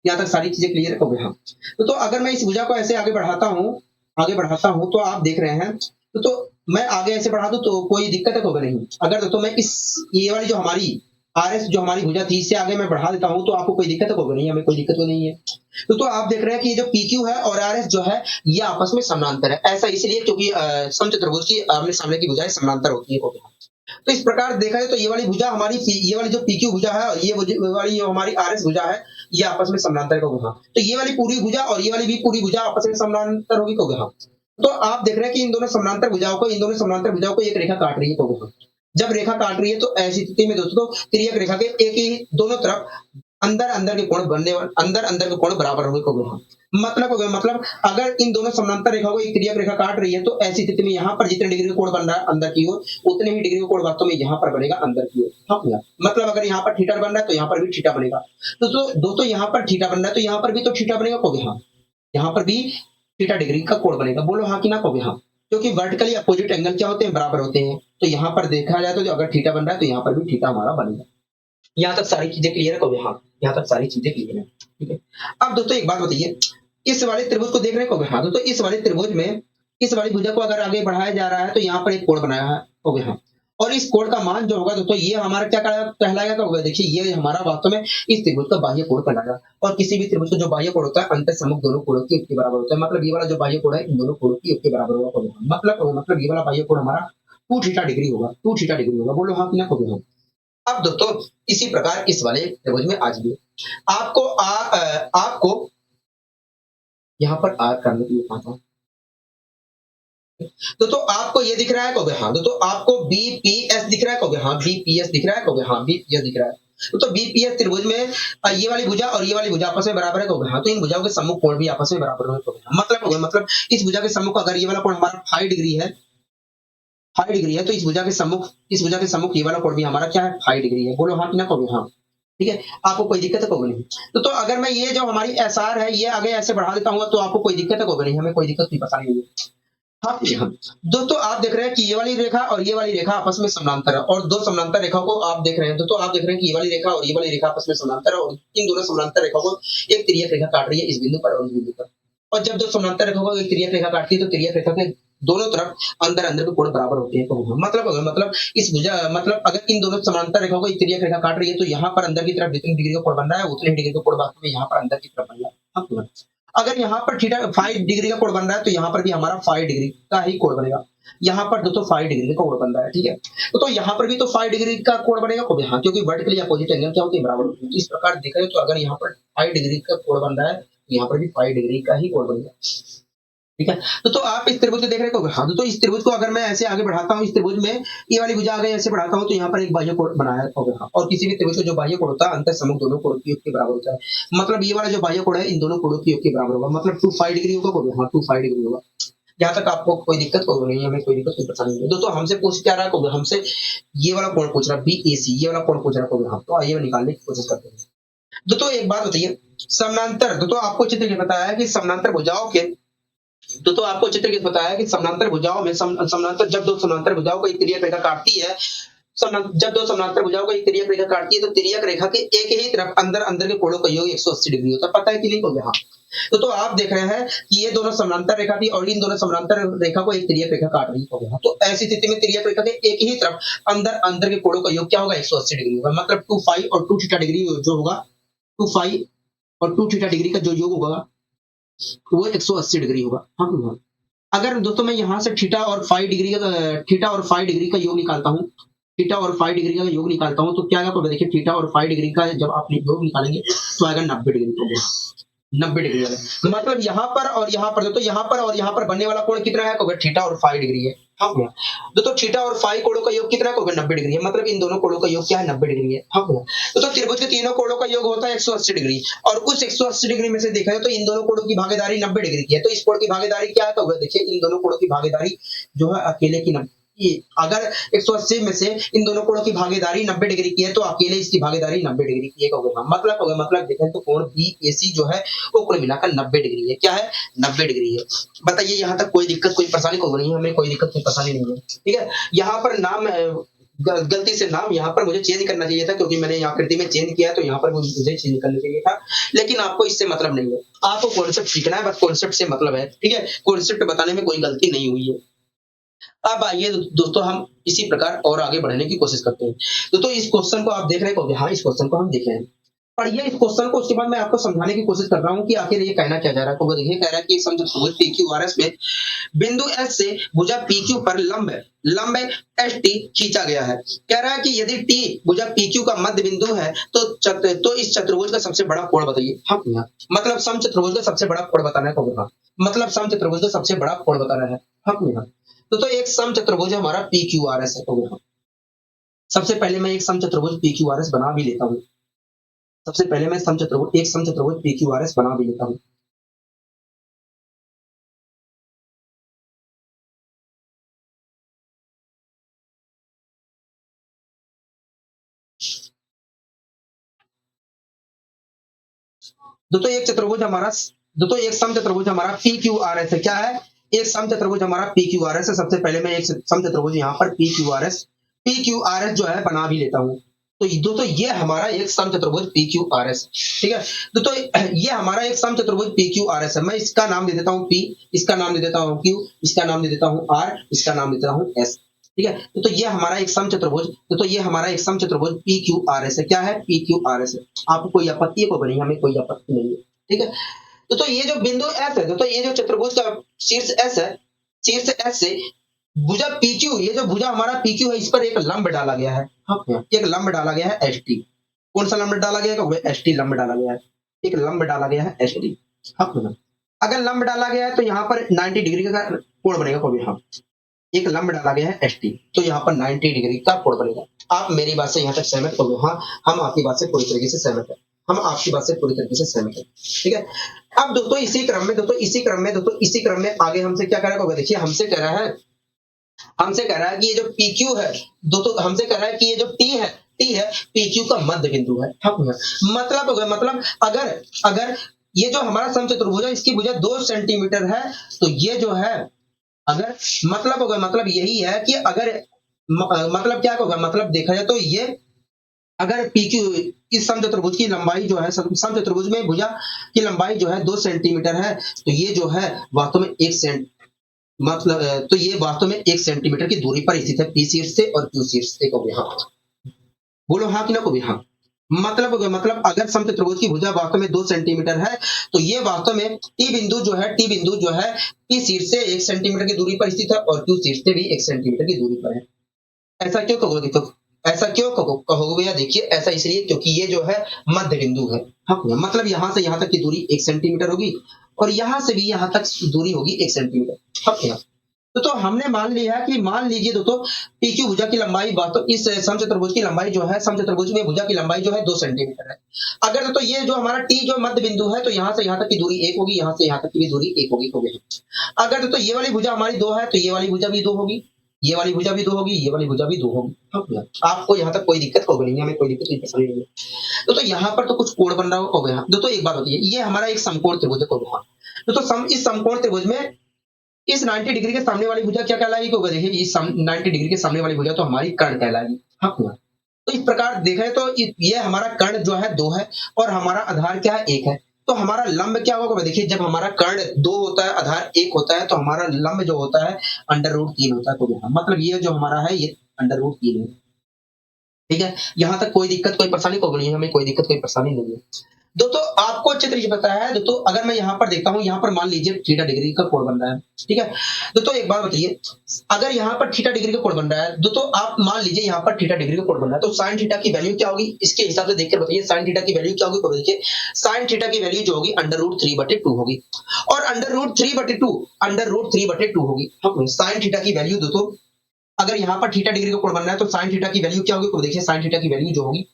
यहाँ तक सारी चीजें क्लियर है, कहोगे हाँ। तो अगर मैं इस भुजा को ऐसे आगे बढ़ाता हूँ, आगे बढ़ाता हूँ, तो आप देख रहे हैं, तो मैं आगे ऐसे बढ़ा दूं तो कोई दिक्कत है, होगा नहीं। अगर तो मैं इस, ये वाली जो हमारी आर एस जो हमारी भुजा थी, इससे आगे मैं बढ़ा देता हूं, तो आपको कोई दिक्कत होगा नहीं, हमें कोई दिक्कत तो नहीं है। तो आप देख रहे हैं कि ये जो पीक्यू है और आर एस जो है ये आपस में समानांतर है। ऐसा इसलिए क्योंकि समचतुर्भुज की आमने सामने की भुजाएं समानांतर होती है। तो इस प्रकार देखा जाए तो ये वाली भुजा हमारी, ये वाली जो पीक्यू भुजा है और ये वाली जो हमारी आर एस भुजा है, ये आपस में समानांतर होगा। तो ये वाली पूरी भुजा और ये वाली भी पूरी भुजा आपस में समानांतर होगी। हाँ, तो आप देख रहे हैं कि इन दोनों समानांतर भुजाओं को, इन दोनों समानांतर भुजाओं को एक रेखा काट रही है। तो जब रेखा काट रही है तो ऐसी स्थिति में दोस्तों तिर्यक रेखा के एक ही दोनों तरफ अंदर अंदर के कोण बनने वाले, अंदर अंदर के कोण बराबर होंगे। मतलब अगर इन दोनों समानांतर रेखाओं को एक तिर्यक रेखा काट रही है, तो ऐसी स्थिति में यहाँ पर जितने डिग्री का कोण बन रहा है अंदर की ओर, उतने ही डिग्री का कोण वास्तव में यहाँ पर बनेगा अंदर की ओर। हाँ, मतलब अगर यहाँ पर थीटा बन रहा है तो यहाँ पर भी थीटा बनेगा। तो दोस्तों यहाँ पर थीटा बन रहा है तो यहाँ पर भी तो थीटा बनेगा। कहोगे हाँ, यहाँ पर भी थीटा डिग्री का कोण बनेगा। बोलो हाँ कि ना, कहोगे हाँ। क्योंकि वर्टिकली अपोजिट एंगल क्या होते हैं, बराबर होते हैं। तो यहाँ पर देखा जाए तो अगर थीटा बन रहा है तो यहाँ पर भी थीटा हमारा बनेगा। यहाँ तक सारी चीजें क्लियर है, कहोगे हाँ। यहाँ तक सारी चीजें क्लियर है, ठीक है। अब दोस्तों एक बात बताइए, इस वाले त्रिभुज को देख रहे हैं, कहोगे हाँ। दोस्तों इस वाले त्रिभुज में इस वाली भुजा को अगर आगे बढ़ाया जा रहा है तो यहाँ पर एक कोण बनाया है, कहोगे हाँ। और इस कोण का मान जो होगा दोस्तों, ये हमारा क्या कहलाएगा, कहोगे देखिए ये हमारा वास्तव में इस त्रिभुज का बाह्य कोण कहलाएगा। और किसी भी त्रिभुज का जो बाह्य कोण होता है अंतर सम्मुख दोनों कोणों के योग के बराबर होता है। मतलब ये वाला जो बाह्य कोण है इन दोनों कोणों के योग के बराबर होगा। कहोगे हाँ। मतलब ये वाला बाह्य कोण हमारा 2 थीटा डिग्री होगा, 2 थीटा डिग्री होगा। बोलो हाँ कि ना, कहोगे हाँ। अब दोस्तों इसी प्रकार इस वाले त्रिभुज में आज भी आपको यहाँ पर आर करने के लिए कहा था। तो आपको ये दिख रहा है कहोगे हाँ, तो आपको बीपीएस दिख रहा है कहोगे हाँ, बीपीएस दिख रहा है कहोगे हाँ, बीपीएस दिख रहा है। तो बीपीएस त्रिभुज में ये वाली भुजा और ये वाली भुजा आपस में बराबर है कहोगे हाँ, तो इन भुजाओं के सम्मुख कोण भी आपस में बराबर होंगे कहोगे हाँ। मतलब हो गया, मतलब इस भुजा के सम्मुख अगर ये वाला कोण हमारा 5 डिग्री है, 5 डिग्री है, तो इस भुजा के सम्मुख ये वाला कोण भी हमारा क्या है, 5 डिग्री है। बोलो हाँ कि ना कहोगे हाँ। ठीक है, आपको कोई दिक्कत है कहोगे नहीं। तो अगर मैं ये जो हमारी एसआर है ये आगे ऐसे बढ़ा देता हूँ तो आपको कोई दिक्कत है कहोगे नहीं, हमें कोई दिक्कत नहीं, परेशानी नहीं है। हाँ जी हाँ। दोस्तों आप देख रहे हैं कि ये वाली रेखा और ये वाली रेखा आपस में समानांतर है, और दो समानांतर रेखाओं को आप देख रहे हैं। दोस्तों आप देख रहे हैं कि ये वाली रेखा और ये वाली रेखा आपस में समानांतर है, और इन दोनों समानांतर रेखाओं को एक तिर्यक रेखा काट रही है इस बिंदु पर और इस बिंदु पर। और जब दो समानांतर रेखाओं को एक तिर्यक रेखा काटती है तो तिर्यक रेखा के दोनों तरफ अंदर अंदर के कोण बराबर होते हैं। तो मतलब इस भुजा मतलब अगर इन दोनों समानांतर रेखाओं को एक तिर्यक रेखा काट रही है तो यहाँ पर अंदर की तरफ जितनी डिग्री का कोण बन रहा है उतने डिग्री का कोण वास्तव में यहाँ पर अंदर की तरफ बन रहा है। हाँ, अगर यहाँ पर थीटा 5 डिग्री का कोण बन रहा है तो यहाँ पर भी हमारा 5 डिग्री का ही कोण बनेगा। यहाँ पर दोस्तों 5 डिग्री का कोण बन रहा है, ठीक है। तो यहाँ पर भी तो 5 डिग्री का कोण बनेगा हाँ, क्योंकि वर्टिकली अपोजिट एंगल क्या होते हैं, बराबर होते हैं। तो इस प्रकार देखा जाए तो अगर यहाँ पर 5 डिग्री का कोण बन रहा है तो यहाँ पर भी 5 डिग्री का ही कोण बनेगा, ठीक है। तो आप इस त्रिभुज को देख रहे हो हाँ, तो इस त्रिभुज को अगर मैं ऐसे आगे बढ़ाता हूँ, इस त्रिभुज में ये वाली भुजा आगे ऐसे बढ़ाता हूँ तो यहाँ पर एक बाह्य कोण बनाया होगा हाँ। और किसी भी त्रिभुज का जो बाह्य कोण होता है अंतर सम्मुख दोनों कोणों के योग के बराबर होता है। मतलब ये वाला जो बाह्य कोण है इन दोनों कोणों के योग के बराबर होगा, मतलब 2 डिग्री होगा हाँ, 2 डिग्री होगा। जहां तक आपको कोई दिक्कत होगी नहीं, हमें कोई दिक्कत नहीं, परेशानी नहीं। दोस्तों हमसे पूछ क्या रहा है, हमसे ये वाला कोण पूछ रहा है बीएसी, ये वाला कोण पूछ रहा है हाँ। तो आइए निकालने की कोशिश करते हैं। दोस्तों एक बात बताइए, समानांतर, दोस्तों आपको चित्र ये बताया है कि समानांतर भुजाओं के तो आपको चित्र के बताया कि समानांतर भुजाओं में समानांतर जब दो समानांतर भुजाओं को एक तिर्यक रेखा काटती है, जब दो समानांतर भुजाओं को एक तिर्यक रेखा काटती है तो तिर्यक रेखा के एक ही तरफ अंदर अंदर के कोणों का योग 180 डिग्री होता है। पता है कि नहीं हो गया हाँ। तो आप देख रहे हैं कि ये दोनों समानांतर रेखा थी और इन दोनों समानांतर रेखा को एक तिर्यक रेखा काट रही होगा। तो ऐसी स्थिति में तिर्यक रेखा के एक ही तरफ अंदर अंदर के कोणों का योग क्या होगा, 180 डिग्री होगा। मतलब 2 फाई और 2 थीटा डिग्री जो होगा, 2 फाई और 2 थीटा डिग्री का जो योग होगा वो 180 डिग्री होगा। हाँ, अगर दोस्तों मैं यहाँ से थीटा और 5 डिग्री का योग निकालता हूँ, थीटा और 5 डिग्री का योग निकालता हूँ तो क्या आएगा, तो देखिए थीटा और 5 डिग्री का जब आप योग निकालेंगे तो आएगा 90 डिग्री को, 90 डिग्री वाला। मतलब यहाँ पर और यहाँ पर, तो यहाँ पर और यहाँ पर बनने वाला कोण कितना है, कहोगे थीटा और 5 डिग्री है। हाँ भैया, दोस्तों थीटा और 5 कोणों का योग कितना है, कहोगे 90 डिग्री है। मतलब इन दोनों कोणों का योग क्या है, 90 डिग्री है। हाँ भैया, तो त्रिभुज के तीनों कोणों का योग होता है 180 डिग्री, और उस 180 डिग्री में से देखा जाए तो इन दोनों कोणों की भागीदारी 90 डिग्री की है। तो इस कोण की भागीदारी क्या है, तो देखिए इन दोनों कोणों की भागीदारी जो है अकेले की अगर 180 में से इन दोनों कोणों की भागीदारी 90 डिग्री की है तो अकेले इसकी भागीदारी 90 डिग्री की है। मतलब देखें तो कोण बीएसी जो है वो कुल मिलाकर 90 डिग्री है। क्या है, 90 डिग्री है। बताइए यहाँ तक कोई दिक्कत कोई परेशानी को नहीं, हमें कोई दिक्कत कोई परेशानी नहीं है, ठीक है। यहाँ पर नाम गलती से नाम यहाँ पर मुझे चेंज करना चाहिए था, क्योंकि मैंने आकृति में चेंज किया तो यहाँ पर मुझे चेंज करना चाहिए था, लेकिन आपको इससे मतलब नहीं है। आपको कॉन्सेप्ट सीखना है, बस कॉन्सेप्ट से मतलब है, ठीक है। कॉन्सेप्ट बताने में कोई गलती नहीं हुई है। अब आइए दोस्तों हम इसी प्रकार और आगे बढ़ने की कोशिश करते हैं। दोस्तों इस क्वेश्चन को आप देख रहे हो, हाँ इस क्वेश्चन को हम देख रहे हैं, पढ़िए इस क्वेश्चन को, उसके बाद मैं आपको समझाने की कोशिश कर रहा हूँ कि आखिर ये कहना क्या जा रहा है। तो देखिए कह रहा है कि समचतुर्भुज PQRS में बिंदु S से भुजा PQ पर लंब ST खींचा गया है। कह रहा है कि यदि T भुजा PQ का मध्य बिंदु है तो इस चतुर्भुज का सबसे बड़ा कोण बताइए। हाँ, मतलब समचतुर्भुज का सबसे बड़ा कोण बताना है, मतलब समचतुर्भुज का सबसे बड़ा कोण बताना है। हाँ, तो एक समचतुर्भुज हमारा PQRS है। सबसे पहले मैं एक समचतुर्भुज PQRS बना भी लेता हूँ। एक समचतुर्भुज PQRS बना भी लेता हूँ। एक समचतुर्भुज हमारा PQRS है। क्या है, एक समचतुर्भुज हमारा PQRS है। सबसे पहले मैं एक समचतुर्भुज यहाँ पर PQRS जो है बना भी लेता हूँ। तो दोस्तों ये हमारा एक समचतुर्भुज PQRS, ठीक है। दोस्तों ये हमारा एक समचतुर्भुज PQRS है। मैं इसका नाम दे देता हूँ P, इसका नाम दे देता हूँ Q, इसका नाम दे देता हूँ R, इसका नाम दे देता हूँ S, ठीक है। तो ये हमारा एक समचतुर्भुज PQRS है। क्या है, PQRS है। आपको कोई आपत्ति को नहीं, हमें कोई आपत्ति नहीं है, ठीक है। तो ये जो बिंदु S है, तो ये जो चतुर्भुज का शीर्ष S है, शीर्ष S से भुजा PQ, ये जो भुजा हमारा PQ है, इस पर एक लंब डाला गया है। हाँ, एक लंब डाला गया है ST। कौन सा लंब डाला गया है? ST लंब डाला गया है। एक लंब डाला गया है ST। हाँ, अगर लंब डाला गया है तो यहाँ पर 90 डिग्री का कोण बनेगा कोई। हाँ, एक लंब डाला गया है ST, तो यहाँ पर 90 डिग्री का कोण बनेगा। आप मेरी बात से यहाँ तक सहमत हो गए? हाँ, हम आपकी बात से पूरी तरीके से सहमत है। हम आपकी बात से पूरी तरीके से सहमत है। ठीक है। अब दोस्तों इसी क्रम में आगे हमसे क्या कह रहा है? देखिए हमसे कह रहा है कि ये जो PQ है दोस्तों, हमसे कह रहा है कि ये जो T है PQ का मध्य बिंदु है। मतलब हो गया, मतलब अगर ये जो हमारा समचतुर्भुज है, इसकी भुजा 2 सेंटीमीटर है, तो ये जो है, अगर मतलब होगा, मतलब यही है कि अगर मतलब क्या होगा, मतलब देखा जाए तो ये अगर PQ, इस समचतुर्भुज की लंबाई जो है, समचतुर्भुज में भुजा की लंबाई जो है 2 सेंटीमीटर है, तो ये जो है वास्तव में 1 सेंट, मतलब तो ये वास्तव में 1 सेंटीमीटर की दूरी पर स्थित है P शीर्ष से और Q शीर्ष से। को हाँ, बोलो हाँ कि ना? को हाँ, मतलब अगर समचतुर्भुज की भुजा वास्तव में 2 सेंटीमीटर है, तो ये वास्तव में T बिंदु जो है P शीर्ष से 1 सेंटीमीटर की दूरी पर स्थित है और Q शीर्ष से भी 1 सेंटीमीटर की दूरी पर है। ऐसा क्यों कहोगे? तो ऐसा क्यों कहोगे भैया? देखिए ऐसा इसलिए क्योंकि ये जो है मध्य बिंदु है। हाँ, मतलब यहाँ से यहाँ तक की दूरी 1 सेंटीमीटर होगी और यहाँ से भी यहाँ तक दूरी होगी 1 सेंटीमीटर। हाँ, तो हमने मान लिया कि, मान लीजिए दोस्तों, PQ भुजा की लंबाई वास्तव इस समचतुर्भुज की लंबाई जो है, समचतुर्भुज में भुजा की लंबाई जो है 2 सेंटीमीटर है। अगर तो ये जो हमारा T जो मध्य बिंदु है, तो यहाँ से यहाँ तक की दूरी 1 होगी, यहाँ से यहाँ तक की भी दूरी 1 होगी। अगर तो ये वाली भुजा हमारी 2 है, तो ये वाली भुजा भी 2 होगी, ये वाली भुजा भी 2 होगी, ये वाली भुजा भी 2 होगी। हाँ, आपको यहाँ तक कोई दिक्कत होगी नहीं, हमें कोई दिक्कत नहीं, परेशानी नहीं है। तो यहाँ पर तो कुछ कोण बन रहा होगा। दोस्तों एक बात होती है, ये हमारा एक समकोण त्रिभुज है। तो इस समकोण त्रिभुज में इस 90 डिग्री के सामने वाली भुजा क्या कहलाएगी? को देखिए, इस 90 डिग्री के सामने वाली भुजा तो हमारी कर्ण कहलाएगी। हाँ, तो इस प्रकार देखा तो ये हमारा कर्ण जो है 2 है और हमारा आधार क्या है? 1 है। तो हमारा लंब क्या होगा? देखिए, जब हमारा कर्ण 2 होता है, आधार 1 होता है, तो हमारा लंब जो होता है √3 होता है। तो मतलब ये जो हमारा है, ये √3 है। ठीक है, यहाँ तक कोई दिक्कत कोई परेशानी को नहीं है, हमें कोई दिक्कत कोई परेशानी नहीं है। दोस्तों आपको अच्छे तरीके से पता है। दोस्तों अगर मैं यहाँ पर देखता हूँ, यहाँ पर मान लीजिए थीटा डिग्री का कोण बन रहा है। ठीक है, दोस्तों एक बात बताइए, अगर यहाँ पर थीटा डिग्री का कोण बन रहा है, दोस्तों आप मान लीजिए यहाँ पर थीटा डिग्री का कोण बन रहा है, तो साइन थीटा की वैल्यू क्या होगी? इसके हिसाब से देखकर बताइए साइन थीटा की वैल्यू क्या होगी। तो देखिए साइन थीटा की वैल्यू जो होगी √3/2 होगी, और √3/2 होगी। साइन थीटा की वैल्यू दोस्तों, अगर यहाँ पर थीटा डिग्री का कोण बन रहा है, तो साइन थीटा की वैल्यू क्या होगी? तो देखिए साइन थीटा की वैल्यू जो होगी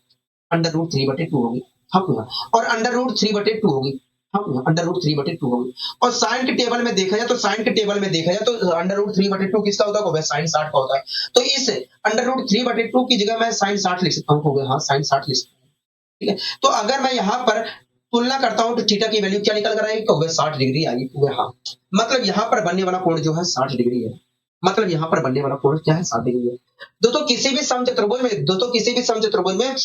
√3/2 होगी। हाँ, और √3/2 होगी। हाँ, √3/2 होगी। और साइन के टेबल में देखा जाए तो √3/2 किसका होता है? साइन 60 का होता है। तो इस √3/2 की जगह मैं साइन 60 लिख सकता हूँ। हाँ, साइन 60 लिख सकता हूँ। ठीक है, तो अगर मैं यहाँ पर तुलना करता हूँ तो थीटा की वैल्यू क्या निकल कर आएगी? तो 60 डिग्री आएगी। हाँ, मतलब यहाँ पर बनने वाला कोण जो है 60 डिग्री है। मतलब यहाँ पर बनने वाला कोण क्या है? 60 डिग्री है। दोस्तों किसी भी समचतुर्भुज में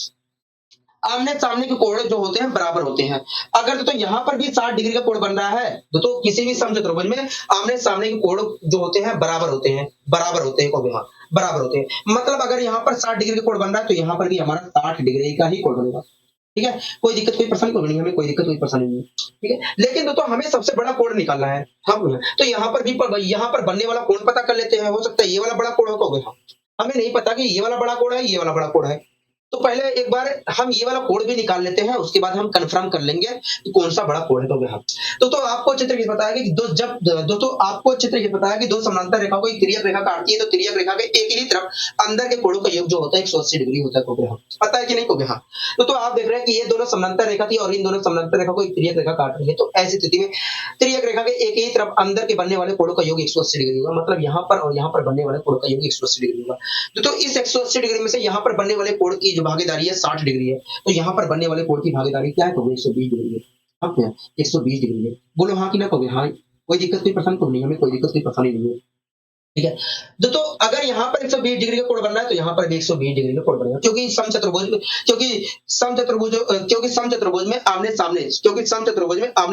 आमने सामने के कोण जो होते हैं बराबर होते हैं। अगर तो यहाँ पर भी 60 डिग्री का कोण बन रहा है, तो किसी भी समचतुर्भुज में आमने सामने के कोण जो होते हैं बराबर होते हैं। बराबर होते हैं। मतलब अगर यहाँ पर 60 डिग्री का कोण बन रहा है, तो यहाँ पर भी हमारा 60 डिग्री का ही कोण बनेगा। ठीक है, कोई दिक्कत कोई परेशानी नहीं, हमें कोई दिक्कत कोई परेशानी नहीं है। ठीक है, लेकिन दोस्तों हमें सबसे बड़ा कोण निकालना है। हम तो यहाँ पर बनने वाला कोण पता कर लेते हैं। हो सकता है ये वाला बड़ा कोण होगा, हमें नहीं पता कि ये वाला बड़ा कोण है, ये वाला बड़ा कोण है। तो पहले एक बार हम ये वाला कोण भी निकाल लेते हैं, उसके बाद हम कंफर्म कर लेंगे कि कौन सा बड़ा कोण है। तो आपको अच्छे तरीके से पता है कि दोस्तों आपको अच्छे तरीके से पता है कि दो समानांतर रेखाओं को एक तिर्यक रेखा काटती है, तो तिर्यक रेखा के एक ही तरफ अंदर के कोणों का योग जो होता है 180 डिग्री होता है। पता है कि नहीं? हाँ, तो आप देख रहे हैं कि ये दोनों समानांतर रेखा थी और इन दोनों समानांतर रेखा को एक तिर्यक रेखा काट रही है। तो ऐसी स्थिति में तिर्यक रेखा के एक ही तरफ अंदर के बनने वाले कोणों का योग 180 डिग्री होगा। मतलब यहाँ पर और यहाँ पर बनने वाले कोण का योग 180 डिग्री होगा। तो इस 180 डिग्री में से यहाँ पर बनने वाले कोण की जो भागीदारी है 60 डिग्री है, तो यहाँ पर बनने वाले कोण की भागीदारी क्या है? तो 120 डिग्री है। हाँ, 120 डिग्री है। बोलो हाँ कि ना? कहोगे हाँ, कोई दिक्कत कोई परेशानी तो नहीं, हमें कोई दिक्कत कोई परेशानी नहीं है। ठीक है, तो अगर यहाँ पर 120 डिग्री का कोण बन रहा है, तो यहाँ पर भी 120 डिग्री का कोण बनेगा, क्योंकि समचतुर्भुज में आमने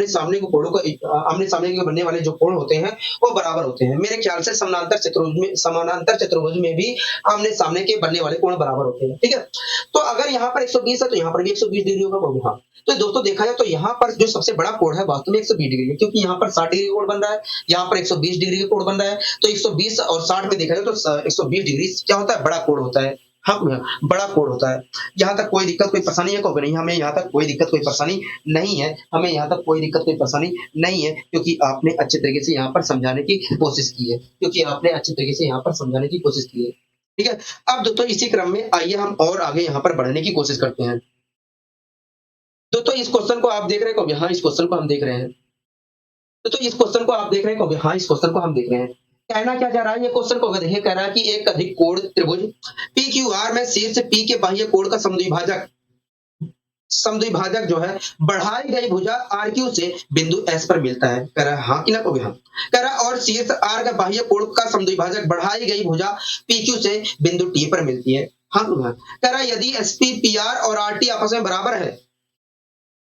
सामने के कोणों को आमने सामने के बनने वाले जो कोण होते हैं वो बराबर होते हैं। मेरे ख्याल से समानांतर चतुर्भुज में भी आमने सामने के बनने वाले कोण बराबर होते हैं। ठीक है, तो अगर यहाँ पर 120 है, तो यहाँ पर भी 120 डिग्री होगा। हाँ, तो दोस्तों देखा जाए तो यहाँ पर जो सबसे बड़ा कोण है वास्तव में 120 डिग्री है, क्योंकि यहाँ पर 60 डिग्री कोण बन रहा है, यहाँ पर 120 डिग्री का कोण बन रहा है। तो 120 120 और 60 में देखा जाए तो 120 डिग्री क्या होता है, बड़ा कोण होता है। हाँ, बड़ा कोण होता है। यहाँ तक कोई दिक्कत कोई परेशानी है को नहीं, हमें यहाँ तक कोई दिक्कत कोई परेशानी नहीं है, हमें यहाँ तक कोई दिक्कत कोई परेशानी नहीं है, क्योंकि आपने अच्छे तरीके से यहाँ पर समझाने की कोशिश की है, क्योंकि आपने अच्छे तरीके से यहाँ पर समझाने की कोशिश की है। ठीक है, अब दोस्तों इसी क्रम में आइए हम और आगे यहाँ पर बढ़ने की कोशिश करते हैं। दोस्तों इस क्वेश्चन को आप देख रहे हो, हाँ इस क्वेश्चन को हम देख रहे हैं। तो इस क्वेश्चन को आप देख रहे हैं, हाँ इस क्वेश्चन को हम देख रहे हैं। कहना क्या चाह रहा है ये क्वेश्चन को देखिए, कह रहा है कि एक अधिक कोण त्रिभुज पी क्यू आर में शीर्ष पी के बाह्य कोण का समद्विभाजक जो है बढ़ाई गई भुजा आर क्यू से बिंदु एस पर मिलता है। कह रहा है हाँ कि ना कहोगे हाँ। कह रहा है और शीर्ष आर का बाह्य कोण का समद्विभाजक बढ़ाई गई भुजा पी क्यू से बिंदु टी पर मिलती है। हाँ कह रहा है यदि एस पी पी आर और आर टी आपस में बराबर है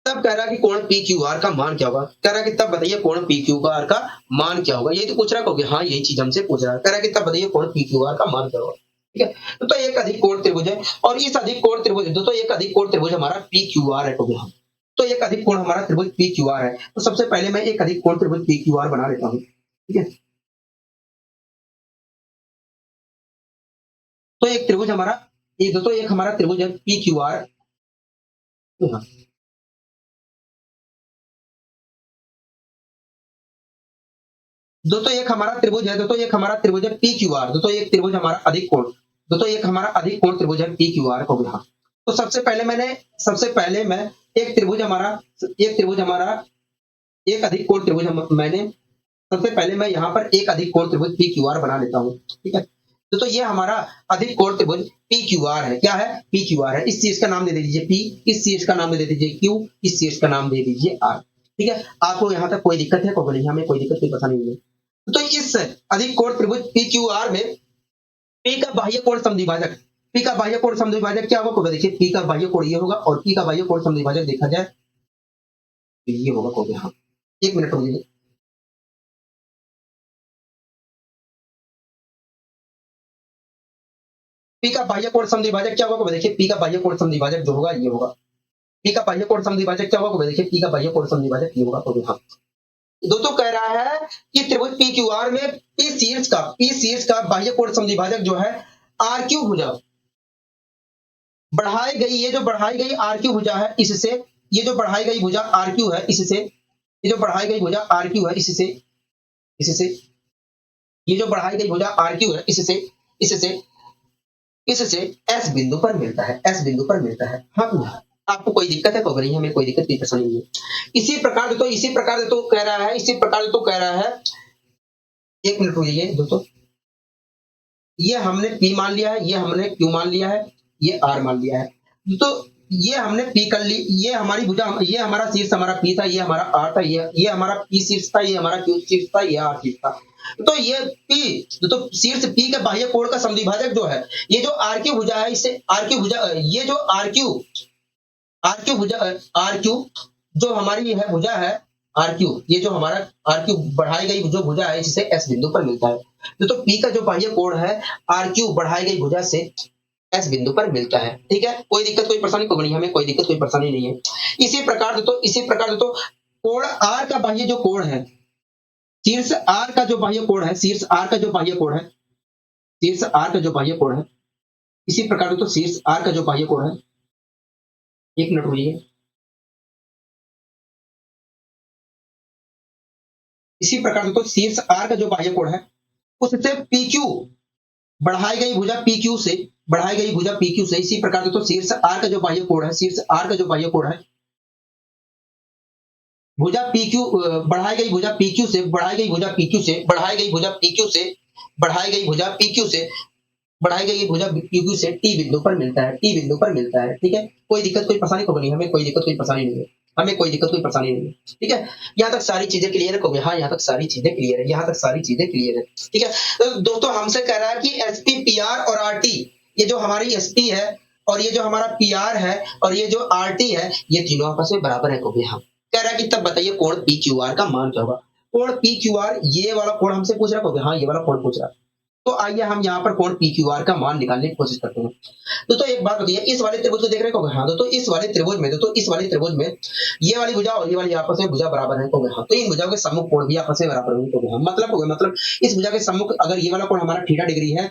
तब कह रहा है कि कोण पी क्यू आर का मान क्या होगा। कह रहा है कि तब बताइए कोण पी क्यू आर का मान क्या होगा। यही तो पूछ रहा है, हाँ यही चीज हमसे पूछ रहा है। कह रहा है कि तब बताइए कोण पी क्यू आर का मान क्या होगा। ठीक है, तो एक अधिक कोण त्रिभुज है और इस अधिक कोण त्रिभुज दोस्तों एक अधिक कोण त्रिभुज हमारा पी क्यू आर है। तो एक अधिक कोण हमारा त्रिभुज पी क्यू आर है। तो सबसे पहले मैं एक अधिक कोण त्रिभुज पी क्यू आर बना लेता हूँ। ठीक है, तो एक त्रिभुज हमारा ये दोस्तों एक हमारा त्रिभुज है पी क्यू आर। दोस्तों एक हमारा त्रिभुज है, दोस्तों एक हमारा त्रिभुज है पी क्यू आर। दोस्तों एक त्रिभुज हमारा अधिक कोण, दोस्तों एक हमारा अधिक कोण त्रिभुज है पी क्यू आर को भी। हाँ, तो सबसे पहले मैं एक त्रिभुज हमारा एक अधिक कोण त्रिभुज मैंने सबसे पहले मैं यहाँ पर एक अधिक कोण त्रिभुज पी क्यू आर बना लेता हूँ। ठीक है, तो ये हमारा अधिक कोण त्रिभुज पी क्यू आर है। क्या है, पी क्यू आर है। इस चीज का नाम दे दीजिए पी, इस चीज का नाम दे दीजिए क्यू, इस चीज का नाम दे दीजिए आर। ठीक है, आपको यहाँ तक कोई दिक्कत है को नहीं, हमें कोई दिक्कत कोई पता नहीं है। तो इस अधिक कोण त्रिभुज पी क्यू आर में पी का बाह्य कोण समद्विभाजक, पी का बाह्य कोण समद्विभाजक क्या होगा, देखिए पी का बाह्य कोण ये होगा और पी का बाह्य कोण समद्विभाजक देखा जाए तो ये होगा को। हाँ, एक मिनट रुकिए। पी का बाह्य कोण समद्विभाजक क्या होगा, देखिए पी का बाह्य कोण समद्विभाजक जो होगा ये होगा। पी का बाह्य कोण समद्विभाजक क्या होगा, देखिए पी का बाह्य कोण समद्विभाजक ये होगा तो। हाँ, दोस्तों कह रहा है कि त्रिभुज पी क्यू आर में पी शीर्ष का बाह्य कोण समद्विभाजक जो है आर क्यू भुजा बढ़ाई गई, ये जो बढ़ाई गई आर क्यू भुजा है इससे, ये जो बढ़ाई गई भुजा आर क्यू है इससे, ये जो बढ़ाई गई भुजा आर क्यू है इससे, ये जो बढ़ाई गई भुजा आर क्यू है इससे एस बिंदु पर मिलता है, एस बिंदु पर मिलता है। हाँ, आपको कोई दिक्कत है नहीं, हमें कोई दिक्कत की परेशानी नहीं है। इसी प्रकार तो कह रहा है, एक मिनट रुकिए दोस्तों, ये हमने P मान लिया है, ये हमने Q मान लिया है, ये R मान लिया है। तो ये हमने P कर ली, ये हमारी भुजा, ये हमारा शीर्ष हमारा P था, ये हमारा R था, ये हमारा P शीर्ष था, ये हमारा Q शीर्ष था, ये R शीर्ष था। तो ये P तो शीर्ष P के बाह्य कोण का समद्विभाजक जो है, ये जो RQ भुजा है, इससे RQ भुजा, ये जो RQ भुजा, RQ जो हमारी है भुजा है RQ, ये जो हमारा RQ बढ़ाई गई जो भुजा है इससे S बिंदु पर मिलता है। तो P का जो बाह्य कोण है RQ बढ़ाई गई भुजा से S बिंदु पर मिलता है। ठीक है, कोई दिक्कत कोई परेशानी को नहीं, हमें कोई दिक्कत कोई परेशानी नहीं है। इसी प्रकार तो कोण R का बाह्य जो कोण है, शीर्ष R का जो बाह्य कोण है, शीर्ष R का जो बाह्य कोण है, शीर्ष R का जो बाह्य कोण है, इसी प्रकार तो शीर्ष R का जो बाह्य कोण है, एक मिनट रुकिए, इसी प्रकार तो शीर्ष R का जो बाह्य कोण है उससे PQ बढ़ाई गई भुजा PQ से, बढ़ाई गई भुजा PQ से, इसी प्रकार तो शीर्ष R का जो बाह्य कोण है, शीर्ष R का जो बाह्य कोण है, भुजा PQ बढ़ाई गई भुजा PQ से, बढ़ाई गई भुजा PQ से, बढ़ाई गई भुजा PQ से, बढ़ाई गई भुजा PQ से, बढ़ाई गई भुजा PQ से T बिंदु पर मिलता है, T बिंदु पर मिलता है। ठीक है, कोई दिक्कत कोई परेशानी को नहीं, हमें कोई दिक्कत कोई परेशानी नहीं है, हमें कोई दिक्कत कोई परेशानी नहीं है। ठीक है, यहाँ तक सारी चीजें क्लियर है, हाँ यहाँ तक सारी चीजें क्लियर है, यहाँ तक सारी चीजें क्लियर है। ठीक है, तो दोस्तों हमसे कह रहा है कि SP PR और RT, ये जो हमारी SP है और ये जो हमारा PR है और ये जो RT है, ये तीनों आपस में बराबर है को। हाँ, कह रहा है कि तब बताइए कोण PQR का मान क्या होगा। कोण PQR ये वाला कोण हमसे पूछ रहा है, हाँ ये वाला कोण पूछ रहा है। तो आइए हम यहाँ पर कोण PQR का मान निकालने की कोशिश करते हैं। तो एक बात बताइए, इस वाले त्रिभुज को देख रहे हो हाँ, तो इस वाले त्रिभुज में इस वाले त्रिभुज में ये वाली भुजा और ये वाली आपस में भुजा बराबर है तो हाँ, तो इन भुजाओं के सम्मुख कोण भी आपस में बराबर होंगे तो हाँ, मतलब इस भुजा के सम्मुख अगर ये वाला कोण हमारा थीटा डिग्री है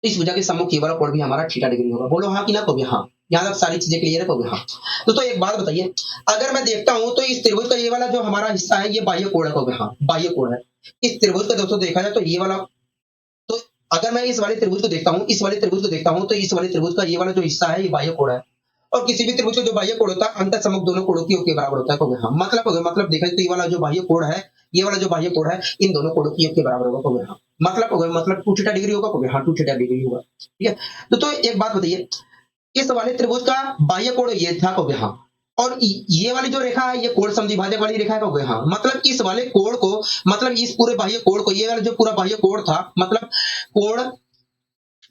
तो इस भुजा के सम्मुख ये वाला कोण भी हमारा थीटा डिग्री होगा। बोलो हाँ कि ना, कहोगे हाँ। यहाँ तक सारी चीजें क्लियर है, कहोगे हाँ। तो एक बात बताइए, अगर मैं देखता हूं तो इस त्रिभुज का ये वाला जो हमारा हिस्सा है ये बाह्य कोण है, कहोगे हाँ, बाह्य कोण है। इस त्रिभुज का दोस्तों देखा जाए तो ये वाला, तो अगर मैं इस वाले त्रिभुज को देखता हूँ, इस वाले त्रिभुज को देखता हूँ तो इस वाले त्रिभुज का ये वाला जो हिस्सा है ये बाह्य कोण है। और किसी भी त्रिभुज का जो बाह्य कोण होता है अंतः सम्मुख दोनों कोणों की योग के बराबर होता है, कहोगे हाँ। मतलब देखा जाए तो ये वाला जो बाह्य कोण है, ये वाला जो बाह्य कोण है इन दोनों कोणों की योग के बराबर होगा, कहोगे हाँ। मतलब 2 थीटा डिग्री होगा, कहोगे हाँ 2 थीटा डिग्री होगा। ठीक है, तो एक बात बताइए, इस वाले त्रिभुज का बाह्य कोण ये था, कहोगे हाँ। और ये वाली जो रेखा है ये कोण समद्विभाजक वाली रेखा है, कहोगे हाँ। मतलब इस वाले कोण को, मतलब इस पूरे बाह्य कोण को, ये वाला जो पूरा बाह्य कोण था, मतलब कोण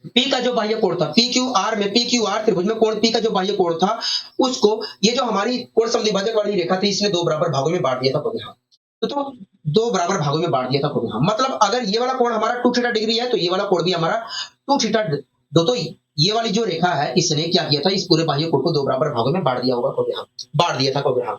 P का जो बाह्य कोण था, PQR त्रिभुज में कोण P का जो बाह्य कोण था, उसको ये जो हमारी कोण समद्विभाजक वाली रेखा थी इसने 2 बराबर भागों में बांट दिया था, कहोगे हाँ। तो 2 बराबर भागों में बांट दिया था, कहोगे हाँ। मतलब अगर ये वाला कोण हमारा 2 थीटा डिग्री है तो ये वाला कोण भी हमारा 2 थीटा। दोस्तों ये वाली जो रेखा है इसने क्या किया था, इस पूरे बाह्य कोण को 2 बराबर भागों में बांट दिया होगा, कहोगे हाँ। बांट दिया था, कहोगे हाँ।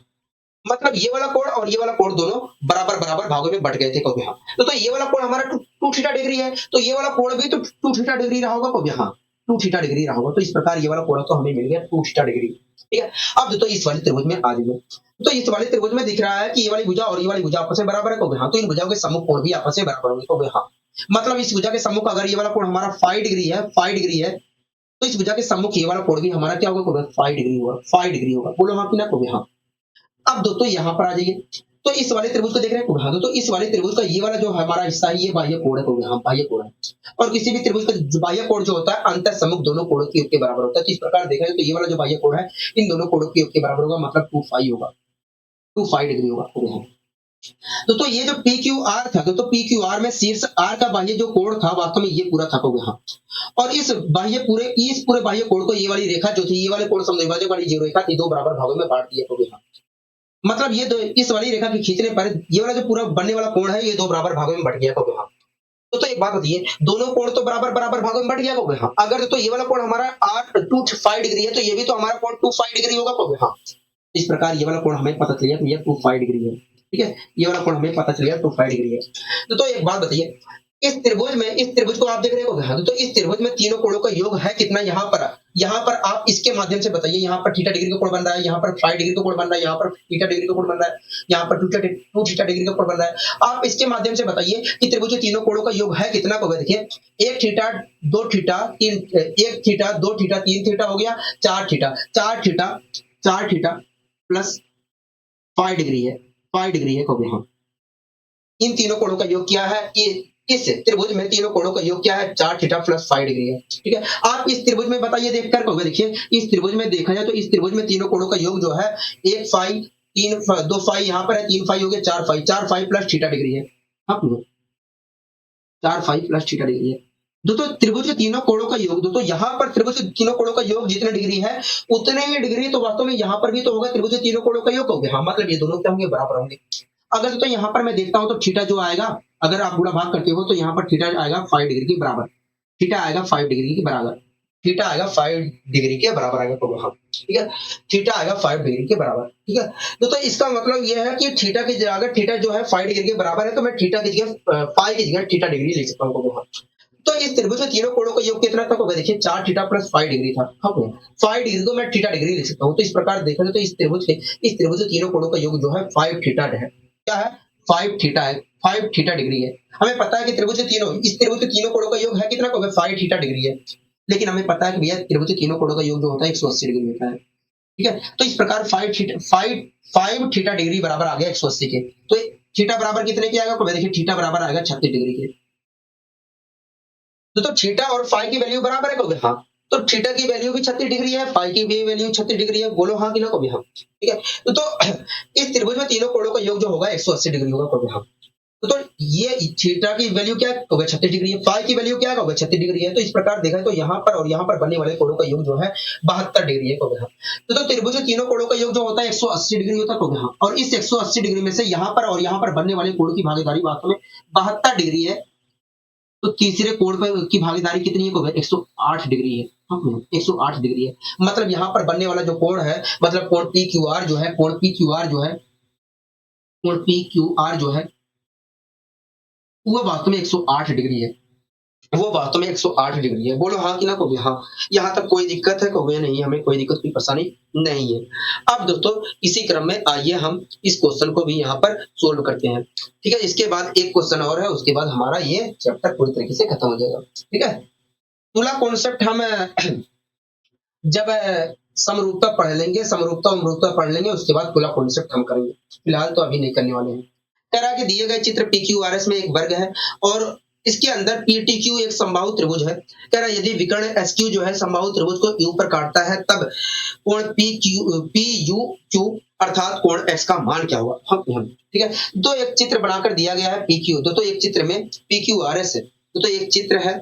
मतलब ये वाला कोण और ये वाला कोण दोनों बराबर बराबर भागों में बट गए थे, कहोगे हाँ। तो ये वाला कोण हमारा 2 थीटा डिग्री है तो ये वाला कोण भी तो 2 थीटा डिग्री रहा होगा, कहोगे हाँ। 2 थीटा डिग्री रहा होगा। तो इस प्रकार ये वाला कोण तो हमें मिल गया 2 थीटा डिग्री। ठीक है, अब तो इस वाले त्रिभुज में आ जाइए। तो इस वाले त्रिभुज में दिख रहा है कि ये वाली भुजा और ये वाली भुजा आपस में बराबर है, कहोगे हाँ। तो इन भुजाओं के सम्मुख कोण भी आपस में बराबर होंगे, कहोगे हाँ। मतलब इस भुजा के सम्मुख अगर ये वाला कोण हमारा 5 डिग्री है, 5 डिग्री है, तो इस भुजा के सम्मुख ये वाला कोण भी हमारा क्या होगा, कहोगे 5 डिग्री होगा, 5 डिग्री होगा। बोलो हाँ कि ना, कहोगे हाँ। अब दोस्तों यहाँ पर आ जाइए, तो इस वाले त्रिभुज को देख रहे हैं, तो इस वाले त्रिभुज का ये वाला जो हमारा हिस्सा है ये बाह्य कोण है, कहोगे हाँ, बाह्य कोण है। और किसी भी त्रिभुज का बाह्य कोण जो होता है अंतः सम्मुख दोनों कोणों के योग के बराबर होता है। तो इस प्रकार देखा जाए तो ये वाला जो बाह्य कोण है इन दोनों कोणों के योग के बराबर होगा, मतलब 2 होगा, 2 डिग्री होगा, कहोगे हाँ। तो ये जो PQR था, तो PQR में शीर्ष R का बाह्य जो कोण था वास्तव में ये पूरा था, कहोगे हाँ। और इस पूरे बाह्य कोण को ये वाली रेखा जो थी, ये वाले कोण समद्विभाजक वाली जो रेखा थी 2 बराबर भागों में बांट दिया, कहोगे हाँ। मतलब ये इस वाली रेखा के खींचने पर ये वाला जो पूरा बनने वाला कोण है ये 2 बराबर भागों में बट गया, कहोगे हाँ। तो एक बात बताइए, दोनों कोण तो बराबर बराबर भागों में बट गया, कहोगे हाँ। अगर तो ये वाला कोण हमारा 5 डिग्री है तो ये भी तो हमारा कोण 5 डिग्री होगा, कहोगे हाँ। इस प्रकार ये वाला कोण हमें पता चल गया तो ये 5 डिग्री है। ठीक है, ये वाला कोण हमें पता चल गया 5 डिग्री है। तो एक बात बताइए, इस त्रिभुज को आप देख रहे हो, तो इस त्रिभुज में तीनों कोणों का योग है कितना, यहाँ पर आप इसके माध्यम से बताइए। यहाँ पर थीटा डिग्री का कोण बन रहा है, यहाँ पर 5 डिग्री का कोण बन रहा है, यहाँ पर थीटा डिग्री का कोण बन रहा है, यहाँ पर 2 थीटा डिग्री का कोण बन रहा है। आप इसके माध्यम से बताइए कि त्रिभुज के तीनों कोणों का योग है कितना, को देखिए 1 theta 2 theta 3, 1 theta 2 theta 3 theta हो गया, 4 थीटा प्लस 5 डिग्री है, 5 डिग्री है, कहोगे हाँ। इन तीनों कोणों का योग क्या है, ये इस त्रिभुज में तीनों कोणों का योग क्या है, 4 थीटा प्लस 5 डिग्री है। ठीक है, आप इस त्रिभुज में बताइए देखकर, कहोगे देखिए इस त्रिभुज में देखा जाए तो इस त्रिभुज में तीनों कोणों का योग जो है 1 फाई 3 2 फाई यहाँ पर है, 3 फाई हो गया, 4 फाई प्लस थीटा डिग्री है। हाँ 4 फाई प्लस थीटा डिग्री है। दोस्तों त्रिभुज के तीनों कोणों का योग, दोस्तों यहाँ पर त्रिभुज के तीनों कोणों का योग जितने डिग्री है उतने ही डिग्री तो वास्तव में यहाँ पर भी तो होगा त्रिभुज के तीनों कोणों का योग, कहोगे हाँ। मतलब ये दोनों क्या होंगे, बराबर होंगे। अगर तो यहाँ पर मैं देखता हूं तो थीटा जो आएगा, अगर आप गुणा भाग करते हो तो यहाँ पर थीटा आएगा 5 डिग्री के बराबर, थीटा आएगा 5 डिग्री के बराबर, थीटा आएगा 5 डिग्री के बराबर आएगा, तो हाँ ठीक है, थीटा आएगा 5 डिग्री के बराबर। ठीक है, तो इसका मतलब यह है कि थीटा की जगह, अगर थीटा जो है 5 डिग्री के बराबर है तो मैं थीटा की जगह पाई की जगह थीटा डिग्री लिख सकता हूँ, हाँ। तो इस त्रिभुज में तीनों कोणों का योग कितना था, होगा देखिए 4 थीटा प्लस 5 डिग्री था। हाँ 5 डिग्री को मैं थीटा डिग्री लिख सकता हूँ। तो इस प्रकार देखा जाए तो इस त्रिभुज के तीनों कोणों का योग जो है 5 थीटा है। क्या है, 5 थीटा है, 5 थीटा डिग्री है। हमें पता है कि इस त्रिभुज के तीनों कोणों का योग है कितना, 5 थीटा डिग्री है। लेकिन हमें पता है कि भैया त्रिभुज के तीनों कोणों का योग जो होता है 180 डिग्री होता है। ठीक है, तो इस प्रकार 5 थीटा डिग्री बराबर आ गया 180 के। तो थीटा बराबर कितने के आएगा, देखिए थीटा बराबर आएगा 36 डिग्री के। तो थीटा और फाई की वैल्यू बराबर है, कहोगे हाँ। तो थीटा की वैल्यू भी 36 डिग्री है, फाई की भी वैल्यू 36 डिग्री है। बोलो हाँ कि ना, कहोगे हाँ। ठीक है, तो इस त्रिभुज में तीनों कोणों का योग जो होगा 180 डिग्री होगा, कहोगे हाँ। तो ये थीटा की वैल्यू क्या है, 36 डिग्री है। फाई की वैल्यू क्या है, 36 डिग्री है। तो इस प्रकार देखा तो यहाँ पर और यहाँ पर बनने वाले कोणों का योग जो है 72 डिग्री है, कहोगे हाँ। तो त्रिभुज के तीनों कोणों का योग जो होता है 180 डिग्री होता है, कहोगे हाँ। और इस 180 डिग्री में से यहाँ पर और यहाँ पर बनने वाले कोण की भागीदारी वास्तव में 72 डिग्री है। तो तीसरे कोण पर की भागीदारी कितनी है? को 108 डिग्री है। हाँ, 108 डिग्री है। मतलब यहाँ पर बनने वाला जो कोण है, मतलब कोण पी क्यू आर जो है, कोण पी क्यू आर जो है, कोण पी क्यू आर जो है, वो वास्तव में 108 डिग्री है। वो वास्तव में 108 डिग्री है। बोलो हाँ कि ना कहोगे? हाँ। यहाँ तक कोई दिक्कत है? कहोगे नहीं, हमें कोई दिक्कत, कोई परेशानी नहीं है। अब दोस्तों इसी क्रम में आइए हम इस क्वेश्चन को भी यहाँ पर सोल्व करते हैं। ठीक है, इसके बाद एक क्वेश्चन और है, उसके बाद हमारा ये चैप्टर पूरी तरीके से खत्म हो जाएगा। ठीक है, तुला कॉन्सेप्ट हम जब समरूपता पढ़ लेंगे, समरूपता अमरूपता पढ़ लेंगे, उसके बाद तुला कॉन्सेप्ट हम करेंगे। फिलहाल तो अभी नहीं करने वाले हैं। तरह के दिए गए चित्र पी क्यू आर एस में एक वर्ग है और इसके अंदर पी टी क्यू एक समबाहु त्रिभुज है। कह रहा है यदि विकर्ण एस क्यू जो है समबाहु त्रिभुज को यू पर काटता है तब कोण पी यू क्यू अर्थात कोण एक्स का मान क्या होगा? हम ठीक है, तो एक चित्र बनाकर दिया गया है पी क्यू, तो एक चित्र में पी क्यू आर एस है, तो एक चित्र है,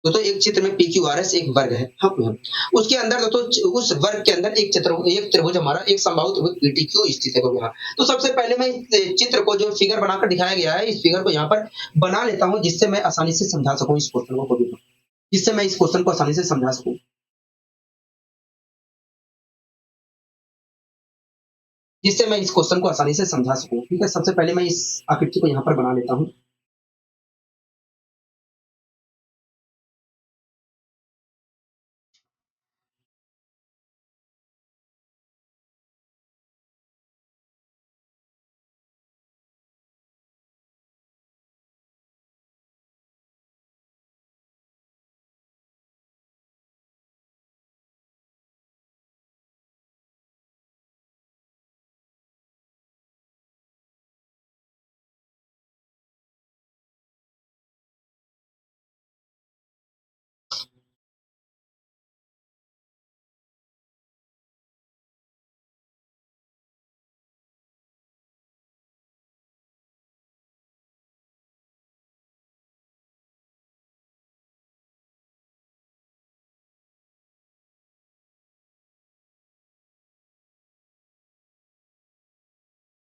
तो एक चित्र में पी क्यू आर एस एक वर्ग है। हम उसके अंदर तो उस वर्ग के अंदर एक त्रिभुज हमारा एक समबाहु त्रिभुज पी टी क्यू स्थित है। यहाँ तो सबसे पहले मैं इस चित्र को जो फिगर बनाकर दिखाया गया है, इस फिगर को यहाँ पर बना लेता हूँ जिससे मैं आसानी से समझा सकूं इस क्वेश्चन को, जिससे मैं इस क्वेश्चन को आसानी से समझा सकूं। जिससे मैं इस क्वेश्चन को आसानी से समझा सकूं। ठीक है, सबसे पहले मैं इस आकृति को यहाँ पर बना लेता हूँ।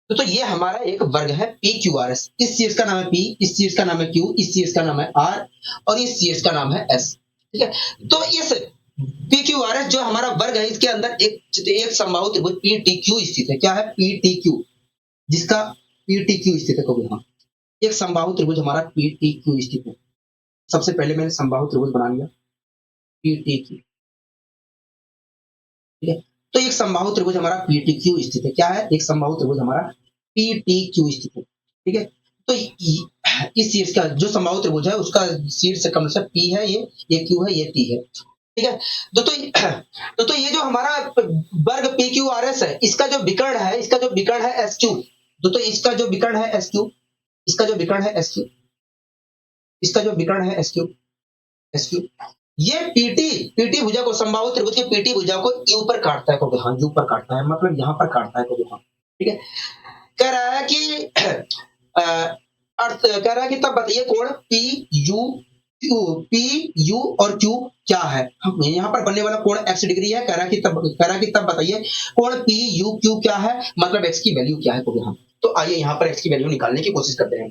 तो ये हमारा एक वर्ग है पी क्यू आर एस। इस चीज का नाम है पी, इस चीज का नाम है क्यू, इस चीज का नाम है आर और इस चीज का नाम है एस। ठीक है, तो इस पी क्यू आर एस जो हमारा वर्ग है, इसके अंदर एक समबाहु त्रिभुज पी टी क्यू स्थित है। क्या है? पी टी क्यू, जिसका पी टी क्यू स्थित है। कभी हाँ, एक समबाहु त्रिभुज हमारा पी टी क्यू स्थित है। सबसे पहले मैंने समबाहु त्रिभुज बना लिया पी टी क्यू। ठीक है, तो एक समबाहु त्रिभुज हमारा पी टी क्यू स्थित है। क्या है? एक समबाहु त्रिभुज हमारा पी टी क्यू स्थित है। ठीक है, तो इस शीर्ष का जो समबाहु त्रिभुज है उसका शीर्ष कम से पी है, ये क्यू है, ये टी है। ठीक है, तो ये जो हमारा वर्ग पी क्यू आर एस है, इसका जो विकर्ण है, इसका जो विकर्ण है एस क्यू, तो इसका जो विकर्ण है एस क्यू, इसका जो विकर्ण है एस क्यू, इसका जो विकर्ण है एस क्यू, एस क्यू, ये पीटी पीटी भुजा को, समबाहु त्रिभुज की पीटी भुजा को यू पर काटता है। को हाँ, यू पर काटता है, मतलब यहाँ पर काटता है। को हाँ, ठीक है, कह रहा है कि अर्थ कह रहा है कि तब बताइए कोण P U Q, P U और क्यू क्या है? यहाँ पर बनने वाला कोण एक्स डिग्री है। कह रहा है कि तब बताइए कोण पी यू क्यू क्या है, मतलब एक्स की वैल्यू क्या है? को यहाँ तो आइए यहाँ पर एक्स की वैल्यू निकालने की कोशिश करते हैं।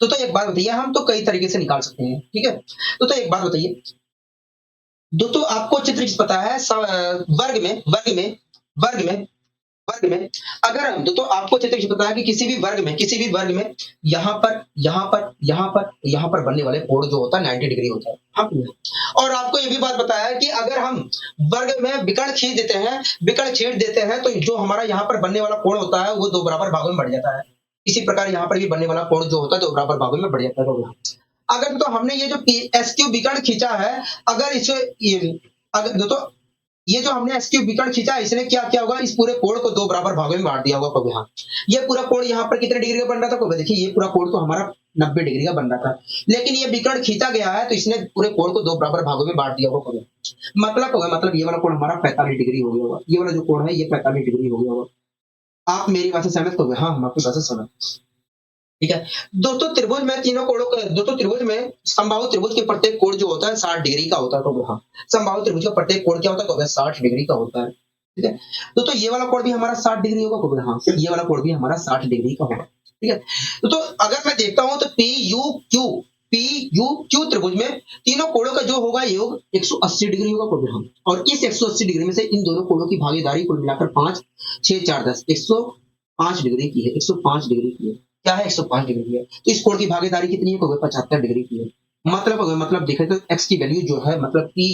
तो एक बात बताइए, हम तो कई तरीके से निकाल सकते हैं। ठीक है, तो एक बात बताइए दोस्तों, आपको चित्र पता है वर्ग में, वर्ग में वर्ग में अगर हम दोस्तों, आपको चित्र पता है कि किसी भी वर्ग में यहाँ पर यहाँ पर बनने वाले कोण जो होता है 90 डिग्री होता है। हाँ, और आपको ये भी बात बताया है कि अगर हम वर्ग में विकर्ण खींच देते हैं तो जो हमारा यहाँ पर बनने वाला कोण होता है वो दो बराबर भागों में बढ़ जाता है। इसी प्रकार यहाँ पर भी बनने वाला कोण जो होता है दो बराबर भागों में बढ़ जाता है। अगर तो हमने ये जो एस क्यू विकर्ण खींचा है, अगर इसे अगर दोस्तों ये जो हमने एस क्यू विकर्ण खींचा है, इसने क्या किया होगा? इस पूरे कोण को दो बराबर भागों में बांट दिया होगा। कभी हाँ, ये पूरा कोण यहाँ पर कितने डिग्री का बन रहा था? कभी देखिए, ये पूरा कोण तो हमारा 90 डिग्री का बन रहा था, लेकिन ये विकर्ण खींचा गया है तो इसने पूरे कोण को दो बराबर भागों में बांट दिया होगा। कभी मतलब ये वाला कोण हमारा 45 डिग्री हो गया होगा। ये वाला जो कोण है ये 45 डिग्री हो गया होगा। आप मेरी बात से सहमत हो गए? हाँ, हम आपकी बात से सहमत। ठीक है दोस्तों, त्रिभुज में तीनों कोणों का, दोस्तों त्रिभुज में समबाहु त्रिभुज के प्रत्येक कोण जो होता है 60 डिग्री का होता है। तो हाँ, समबाहु त्रिभुज का प्रत्येक कोण क्या होता है? 60 डिग्री का होता है। ठीक है दोस्तों, ये वाला कोण भी हमारा 60 डिग्री होगा। हाँ, ये वाला कोण भी हमारा 60 डिग्री का होगा। ठीक है, तो अगर मैं देखता हूं तो पी यू क्यू त्रिभुज में तीनों कोणों का जो होगा योग 180 डिग्री होगा कोई हम, और इस 180 डिग्री में से इन दोनों कोणों की भागीदारी कुल मिलाकर 5 6 4 10 105 डिग्री की है। 105 डिग्री की है। क्या है? 105 डिग्री की है। तो इस कोण की भागीदारी कितनी है? 75 डिग्री की है। मतलब देखें तो x की वैल्यू जो है मतलब पी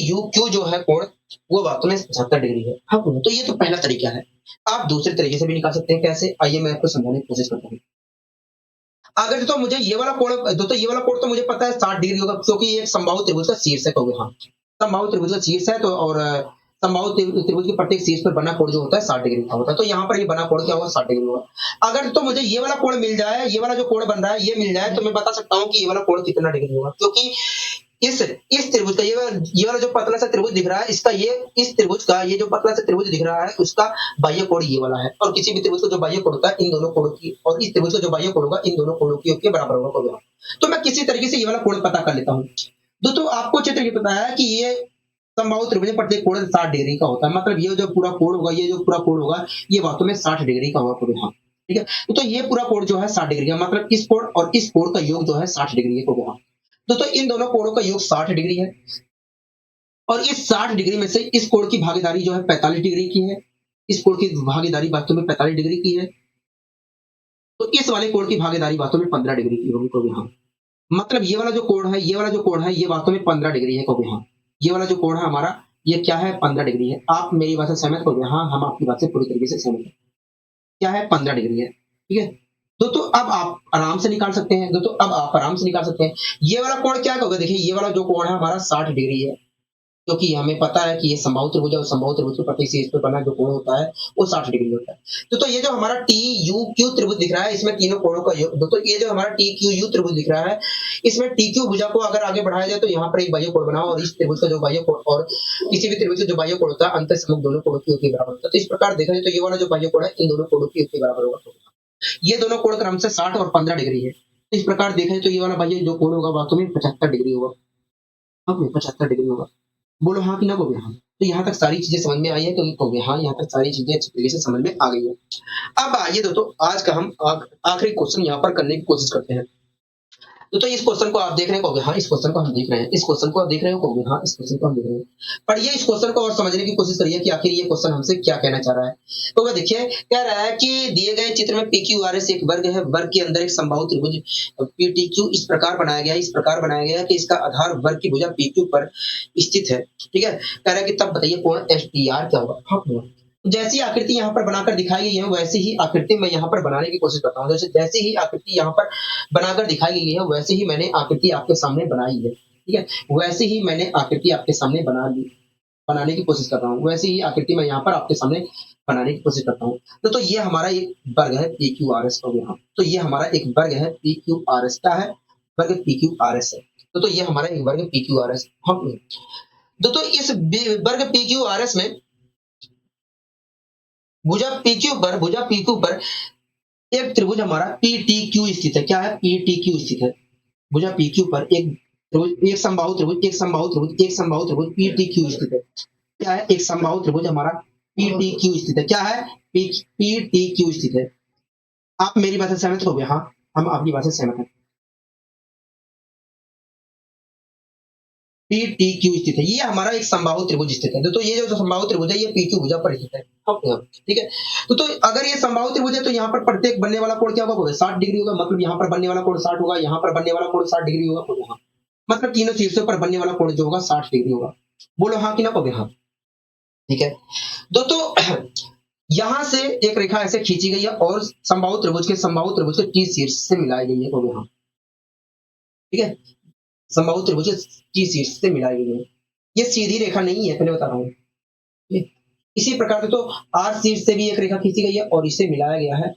यू क्यू जो है कोण वो वास्तव में 75 डिग्री है। हाँ, तो ये तो पहला तरीका है। आप दूसरे तरीके से भी निकाल सकते हैं। कैसे? आइए मैं आपको समझाने की कोशिश करता हूँ। अगर तो मुझे ये वाला कोण ये वाला कोण तो मुझे पता है 60 डिग्री होगा, क्योंकि ये एक समबाहु त्रिभुज का शीर्ष है। कहोगे हाँ, समबाहु त्रिभुज का शीर्ष है। तो और समबाहु त्रिभुज के प्रत्येक शीर्ष पर बना कोण जो होता है 60 डिग्री का होता है। तो यहाँ पर ये बना कोण क्या होगा? 60 डिग्री होगा। अगर तो मुझे ये वाला कोण मिल जाए, ये वाला जो कोण बन रहा है ये मिल जाए, तो मैं बता सकता हूँ कि ये वाला कोण कितना डिग्री होगा, क्योंकि इस त्रिभुज का ये वाला जो पतला सा त्रिभुज दिख रहा है, इसका ये इस त्रिभुज का ये जो पतला सा त्रिभुज दिख रहा है उसका बाह्य कोण ये वाला है, और किसी भी त्रिभुज का जो बाह्य कोण होता है इन दोनों कोणों की, और इस त्रिभुज का जो बाह्य कोण होगा इन दोनों कोणों की योग के बराबर होगा। तो मैं किसी तरीके से ये वाला कोण पता कर लेता हूँ। दोस्तों आपको चित्र ये पता है कि ये समबाहु त्रिभुज में प्रत्येक कोण 60 डिग्री का होता है। मतलब ये जो पूरा कोण होगा, ये जो पूरा कोण होगा ये वास्तव में 60 डिग्री का होगा। हाँ, ठीक है। तो ये पूरा कोण जो है 60 डिग्री का, मतलब इस कोण और इस कोण का योग जो है 60 डिग्री है। तो इन दोनों कोणों का योग 60 डिग्री है, और इस 60 डिग्री में से इस कोण की भागीदारी जो है 45 डिग्री की है। इस कोण की भागीदारी वास्तव में 45 डिग्री की है। तो इस वाले कोण की भागीदारी वास्तव में 15 डिग्री की होगी। कभी हाँ, मतलब ये वाला जो कोण है, ये वाला जो कोण है ये वास्तव में 15 डिग्री है। कभी हाँ, ये वाला जो कोण है हमारा ये क्या है? 15 डिग्री है। आप मेरी बात से सहमत हो गए? हाँ, हम आपकी बात से पूरी तरीके से सहमत हैं। क्या है? 15 डिग्री है। ठीक है। तो अब आप आराम से निकाल सकते हैं। तो अब आप आराम से निकाल सकते हैं। ये वाला कोण क्या होगा? देखिए ये वाला जो कोण है हमारा 60 डिग्री है, क्योंकि हमें पता है कि ये समबाहु त्रिभुज है और समबाहु त्रिभुज के प्रत्येक शीर्ष पर बना जो कोण होता है वो 60 डिग्री होता है। तो ये जो हमारा टी यू क्यू त्रिभुज दिख रहा है इसमें तीनों कोणों का योग, तो ये जो हमारा टी क्यू यू त्रिभुज दिख रहा है इसमें टी क्यू भुजा को अगर आगे बढ़ाया जाए तो यहाँ पर एक बाह्य कोण बनाओ, और इस त्रिभुज का जो बाह्य कोण और किसी भी त्रिभुज का जो बाह्य कोण होता है अंतर सम्मुख दोनों कोणों की योग के बराबर होता है। तो इस प्रकार देखा जाए तो ये वाला जो बाह्य कोण है इन दोनों कोणों की योग के बराबर होगा। ये दोनों कोण क्रम से 60 और 15 डिग्री है। इस प्रकार देखा जाए तो ये वाला बाह्य जो कोण होगा वास्तव में 75 डिग्री होगा। हाँ, 75 डिग्री होगा। बोलो हाँ कि ना कहोगे हाँ? तो यहाँ तक सारी चीजें समझ में आई है, तो कहोगे हाँ, यहाँ तक सारी चीजें अच्छी तरीके से समझ में आ गई है। अब आइए दोस्तों आज का हम आखिरी क्वेश्चन यहाँ पर करने की कोशिश करते हैं। तो इस क्वेश्चन को आप देख रहे हैं, कहोगे हाँ इस क्वेश्चन को हम देख रहे हैं। इस क्वेश्चन को आप देख रहे हो, कहोगे हाँ इस क्वेश्चन को हम देख रहे हैं। पढ़िए इस क्वेश्चन को और समझने की कोशिश करिए कि आखिर ये क्वेश्चन हमसे क्या कहना चाह रहा है। तो देखिए कह रहा है कि दिए गए चित्र में पी क्यू आर एस एक वर्ग है। वर्ग के अंदर एक समबाहु त्रिभुज पी टी क्यू इस प्रकार बनाया गया है कि इसका आधार वर्ग की भुजा पी क्यू पर स्थित है। ठीक है। कह रहा है कि तब बताइए कोण एस टी आर क्या होगा। हाँ, जैसी आकृति यहाँ पर बनाकर दिखाई गई है वैसी ही आकृति मैं यहाँ पर बनाने की कोशिश करता हूँ। जैसी ही आकृति यहाँ पर बनाकर दिखाई गई है वैसे ही मैंने आकृति आपके सामने बनाई है। ठीक है। वैसे ही मैंने आकृति आपके सामने बनाने की कोशिश कर रहा हूँ। वैसे ही आकृति मैं यहाँ पर आपके सामने बनाने की कोशिश करता हूँ। तो ये हमारा एक वर्ग है पी क्यू आर एस। तो ये हमारा एक वर्ग है पी क्यू आर एस। क्या है? वर्ग पी क्यू आर एस है। तो ये हमारा एक वर्ग पी क्यू आर एस। तो इस वर्ग पी क्यू आर एस में भुजा PQ पर एक त्रिभुज हमारा PTQ स्थित है। क्या है? PTQ स्थित है। भुजा PQ पर एक त्रिभुज, एक समबाहु त्रिभुज PTQ स्थित है। क्या है? एक समबाहु त्रिभुज हमारा PTQ स्थित है। क्या है? PTQ स्थित है। आप मेरी बात से सहमत हो गए? हाँ, हम आपकी बात से सहमत हैं। PTQ स्थित है। ये हमारा एक समबाहु त्रिभुज स्थित है। तो ये जो समबाहु त्रिभुज है ये PQ भुजा पर स्थित है। ठीक है। तो अगर ये समबाहु त्रिभुज है तो यहाँ पर प्रत्येक बनने वाला कोण क्या होगा? 60 डिग्री होगा। मतलब यहाँ पर बनने वाला कोण 60 होगा, यहाँ पर बनने वाला कोण 60 डिग्री होगा। मतलब तीनों शीर्षों पर बनने वाला कोण जो होगा 60 डिग्री होगा। बोलो हाँ कि ना कहोगे हाँ? ठीक है। दोस्तों यहां से एक रेखा ऐसे खींची गई है और समबाहु त्रिभुज के टी शीर्ष से मिलाई गई है। कहोगे हाँ? ठीक है। समबाहु त्रिभुज की शीर्ष से मिलाई गई है। ये सीधी रेखा नहीं है, पहले बता रहा हूँ। इसी प्रकार से तो आर शीर्ष से भी एक रेखा खींची गई है और इसे मिलाया गया है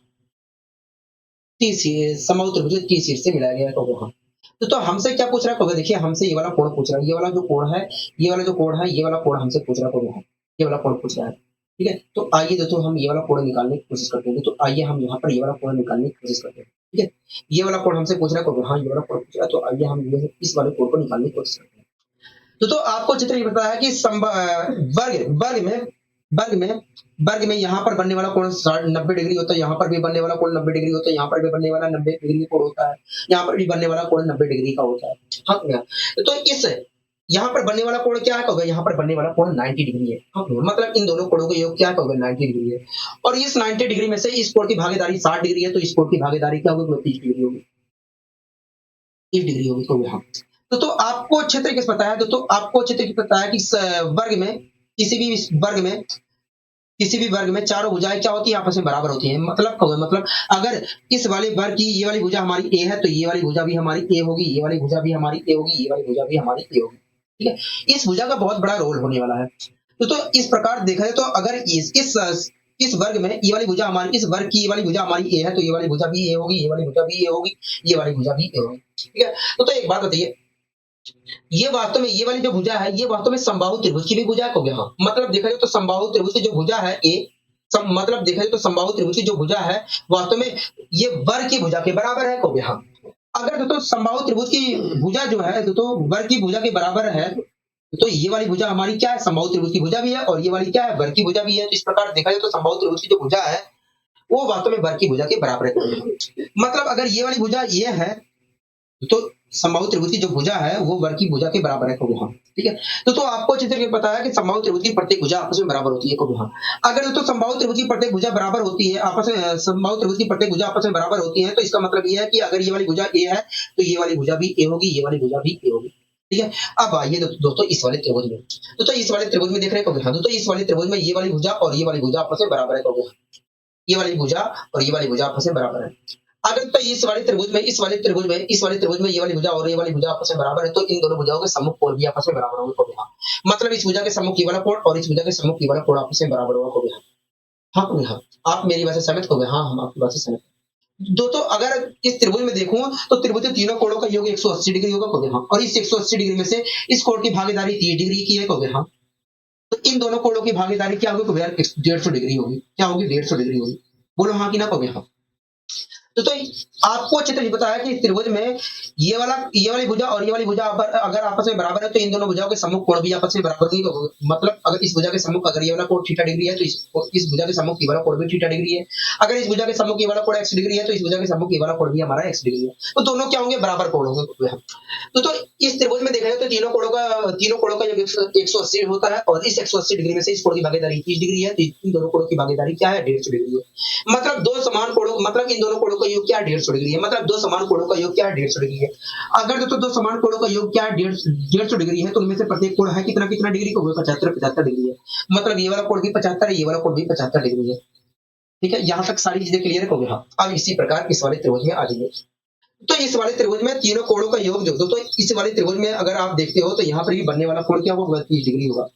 समबाहु त्रिभुज की शीर्ष से मिलाया गया है। तो तो हमसे क्या पूछ रहा है? देखिए हमसे ये वाला कोण पूछ रहा है। ये वाला जो कोण है, ये वाला कोण हमसे पूछ रहा है। ये वाला कोण पूछ रहा है। ठीक है। तो आइए दोस्तों हम ये वाला कोण निकालने की कोशिश करते हैं। तो आइए हम यहाँ पर ये वाला कोण निकालने की कोशिश करते हैं। ठीक है। ये वाला कोण हमसे पूछ रहा है। हाँ, ये वाला कोण पूछ रहा है। तो आइए हम इस वाले कोण को निकालने की कोशिश करते हैं। तो आपको चित्र ये बताया कि वर्ग में वर्ग में यहाँ पर बनने वाला कोण 90 डिग्री होता है, यहाँ पर भी बनने वाला कोण 90 डिग्री होता है, यहाँ पर भी बनने वाला 90 डिग्री कोण होता है, यहाँ पर भी बनने वाला कोण 90 डिग्री का होता है। हाँ भैया, तो इस यहाँ पर बनने वाला कोण क्या होगा, यहाँ पर बनने वाला कोण 90 डिग्री है। हाँ भैया, मतलब इन दोनों कोणों का योग क्या होगा, 90 डिग्री है। और इस 90 डिग्री में से इस कोण की भागीदारी 60 डिग्री है, तो इस कोण की भागीदारी क्या होगी, 30 डिग्री होगी, 30 डिग्री होगी। तो यहाँ तो आपको अच्छे तरीके से पता है, तो आपको अच्छे तरीके से पता है कि वर्ग में किसी भी वर्ग में चारों भुजाएं क्या होती है, आपस में बराबर होती हैं। मतलब अगर इस वाले वर्ग की ये वाली भुजा हमारी ए है, तो ये वाली भुजा भी हमारी ए होगी, ये वाली भुजा भी हमारी ए होगी, ये वाली भुजा भी हमारी ए होगी। ठीक है, इस भुजा का बहुत बड़ा रोल होने वाला है। तो इस प्रकार देखा जाए तो अगर इस वर्ग में ये वाली भुजा हमारी, इस वर्ग की ये वाली भुजा हमारी ए है, तो ये वाली भुजा भी ए होगी, ये वाली भुजा भी ए होगी, ये वाली भुजा भी ए होगी। ठीक है, तो एक बात बताइए, ये वास्तव में ये वाली जो भुजा है, ये वास्तव में समबाहु त्रिभुज की भी भुजा है। हाँ, मतलब देखा जाए तो समबाहु त्रिभुज की जो भुजा है मतलब देखा जाए तो समबाहु त्रिभुज की जो भुजा है वास्तव में ये वर्ग की भुजा के बराबर है। हाँ, अगर तो समबाहु त्रिभुज की भुजा जो है तो वर्ग की भुजा के बराबर है, तो ये वाली भुजा हमारी क्या है, समबाहु त्रिभुज की भुजा भी है, और ये वाली क्या है, वर्ग की भुजा भी है। तो इस प्रकार देखा जाए तो समबाहु त्रिभुज की जो भुजा है वो वास्तव में वर्ग की भुजा के बराबर है। मतलब अगर ये वाली भुजा ये है, तो समबाहु त्रिभुज की जो भुजा है वो वर्ग की भुजा के बराबर है। हाँ, ठीक है, तो आपको अच्छे तरीके से पता है कि समबाहु त्रिभुज की प्रत्येक भुजा आपस में बराबर होती है। हाँ, अगर तो समबाहु त्रिभुज की प्रत्येक भुजा बराबर होती है, आपस में समबाहु त्रिभुज की प्रत्येक भुजा आपस में बराबर होती है, तो इसका मतलब ये है कि अगर ये वाली भुजा ए है, तो ये वाली भुजा भी ए होगी, ये वाली भुजा भी ए होगी। ठीक है, अब आइए दोस्तों इस वाले त्रिभुज में, तो इस वाले त्रिभुज में देख रहे हैं। तो इस वाले त्रिभुज में ये वाली भुजा और ये वाली भुजा आपस में बराबर है। ये वाली भुजा और ये वाली भुजा आपस में बराबर है। अगर तो इस वाले त्रिभुज में ये वाली भुजा और ये वाली भुजा आपस में बराबर है, तो इन दोनों भुजाओं के सम्मुख कोण भी आपस में बराबर होंगे। मतलब इस भुजा के सम्मुख ये वाला कोण और इस भुजा के सम्मुख ये वाला कोण आपस में बराबर होगा। हाँ, आप मेरी बात से सहमत हो गए? हाँ, हम आपकी बात से सहमत। दोस्तों अगर इस त्रिभुज में देखूं तो त्रिभुज के तीनों कोणों का योग 180 डिग्री होगा। हाँ, और इस 180 डिग्री में से इस कोण की भागीदारी 30 डिग्री की है। हाँ, तो इन दोनों कोणों की भागीदारी क्या होगी, 150 डिग्री होगी। क्या होगी, 150 डिग्री होगी। बोलो हाँ कि ना कहोगे? हाँ, तो आपको अच्छे तरीके पता है कि इस त्रिभुज में ये वाली भुजा और ये वाली भुजा अगर आपस में बराबर है, तो इन दोनों भुजाओं के सम्मुख कोण भी आपस में बराबर नहीं होगा। मतलब अगर इस भुजा के सम्मुख अगर ये वाला कोण थीटा डिग्री है, तो इस भुजा के सम्मुख ये वाला कोण भी थीटा डिग्री है। अगर इस भुजा के सम्मुख ये वाला कोण x डिग्री है, तो इस भुजा के सम्मुख ये वाला कोण भी हमारा x डिग्री है। तो दोनों क्या होंगे, बराबर कोण होंगे। तो इस त्रिभुज में देखा जाए तो तीनों कोणों का योग 180 होता है, और इस 180 डिग्री में से इस कोण की भागीदारी 30 डिग्री है, तो इन दोनों कोणों की भागीदारी क्या है, 150 डिग्री है। मतलब दो समान कोणों, मतलब इन दोनों कोणों का योग क्या है, 150 डिग्री है। मतलब दो समान कोणों का योग क्या है, 150 डिग्री है। अगर तो दो समान कोणों का योग क्या है, 150 डिग्री है, तो उनमें से प्रत्येक कोण है कितना डिग्री का, 75 डिग्री है। मतलब ये वाला कोण भी 75 है, ये वाला कोण भी 75 डिग्री है। ठीक है, यहाँ तक सारी चीजें क्लियर है। हाँ, अब इसी प्रकार इस वाले त्रिभुज में आ जाइए। तो इस वाले त्रिभुज में तीनों कोणों का योग जो तो इस वाले त्रिभुज में अगर आप देखते हो तो यहाँ पर भी बनने वाला कोण क्या होगा, 30 डिग्री होगा।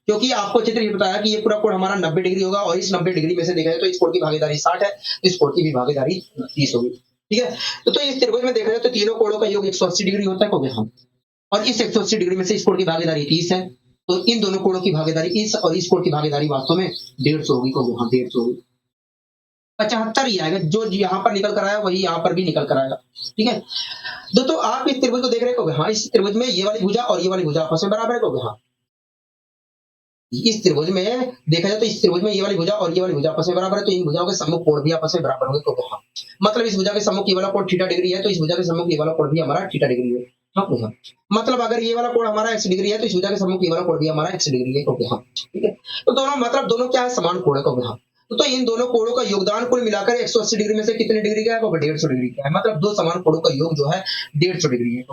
क्योंकि आपको चित्र ये बताया कि ये पूरा कोण हमारा 90 डिग्री होगा, और इस 90 डिग्री में से देखा जाए तो इस कोण की भागीदारी 60 है, तो इस कोण की भी भागीदारी 30 होगी। ठीक है, तो इस त्रिभुज में देखा जाए तो तीनों कोणों का योग 180 डिग्री होता है। हाँ, और इस 180 डिग्री में से इस कोण की भागीदारी 30 है, तो इन दोनों कोणों की भागीदारी इस और इस कोण की भागीदारी वास्तव में 150 होगी। हाँ, 150 होगी। 75 ही आएगा, जो यहाँ पर निकल कर आया वही यहाँ पर भी निकल कर आएगा। ठीक है, दोस्तों आप इस त्रिभुज को देख रहे हो। हाँ, इस त्रिभुज में ये वाली भुजा और ये वाली भुजा आपस में बराबर है। हाँ, इस त्रिभुज में देखा जाए तो इस त्रिभुज में ये वाली भुजा और ये वाली भुजा आपस में बराबर है, तो इन भुजाओं के सम्मुख कोण भी आपस में बराबर होंगे। हाँ, मतलब इस भुजा के सम्मुख ये वाला कोण थीटा डिग्री है, तो इस भुजा के सम्मुख ये वाला कोण भी हमारा थीटा डिग्री है। हाँ, मतलब अगर ये वाला कोण हमारा x डिग्री है, तो इस भुजा के सम्मुख ये वाला कोण भी हमारा x डिग्री है। हाँ, ठीक है, तो दोनों मतलब दोनों क्या है, समान कोण है। हाँ, तो इन दोनों कोणों का योगदान कुल मिलाकर 180 डिग्री में से कितने डिग्री का है, 150 डिग्री का है। मतलब दो समान कोणों का योग जो है 150 डिग्री है।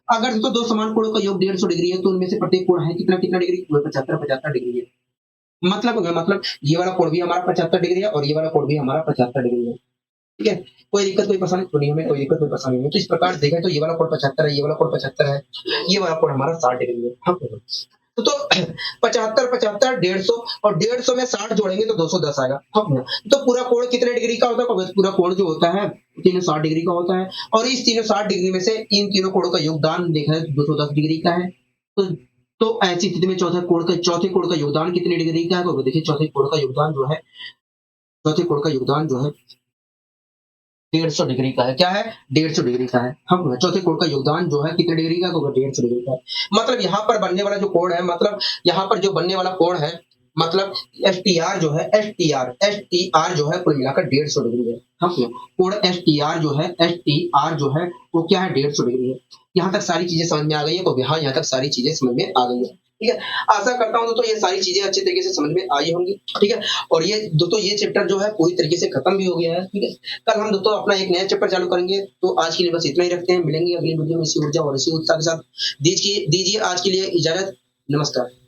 अगर तो दो समान कोणों का योग 150 डिग्री है, तो उनमें से प्रत्येक कोण है कितना डिग्री, 75 डिग्री है। मतलब ये वाला कोण भी हमारा 75 डिग्री है, और ये वाला कोण भी हमारा 75 डिग्री है। ठीक है, कोई दिक्कत कोई परेशानी तो नहीं, हमें कोई दिक्कत कोई परेशानी नहीं। तो इस प्रकार देखें तो ये वाला कोण 75 है, ये वाला कोण 75 है, ये वाला कोण हमारा 60 डिग्री है। हाँ, तो 75 75 150 और 150 में 60 जोड़ेंगे तो 210 आएगा। हाँ, तो पूरा कोण कितने डिग्री का होता है, पूरा कोण जो होता है 360 डिग्री का होता है, और इस 360 डिग्री में से इन तीनों कोणों का योगदान देखा है 210 डिग्री का है। तो ऐसी स्थिति में चौथे कोण का योगदान कितने डिग्री का है, तो देखिए चौथे कोण का योगदान जो है 150 डिग्री का है। क्या है, 150 डिग्री का है। हम चौथे कोण का योगदान जो है कितने डिग्री का, तो 150 डिग्री का है। मतलब यहाँ पर बनने वाला जो कोण है, मतलब यहाँ पर जो बनने वाला कोण है मतलब एस जो है एस टी आर जो है कुल मिलाकर 150 डिग्री है। हम कोण एस टी आर जो है वो क्या है, 150 डिग्री है। यहाँ तक सारी चीजें समझ में आ गई है, तो हाँ यहाँ तक सारी चीजें समझ में आ गई है। ठीक है, आशा करता हूँ दोस्तों ये सारी चीजें अच्छे तरीके से समझ में आई होंगी। ठीक है, और ये दोस्तों ये चैप्टर जो है पूरी तरीके से खत्म भी हो गया है। ठीक है, कल हम दोस्तों अपना एक नया चैप्टर चालू करेंगे। तो आज के लिए बस इतना ही रखते हैं, मिलेंगे अगली वीडियो में इसी ऊर्जा और इसी उत्साह के साथ। दीजिए आज के लिए इजाजत, नमस्कार।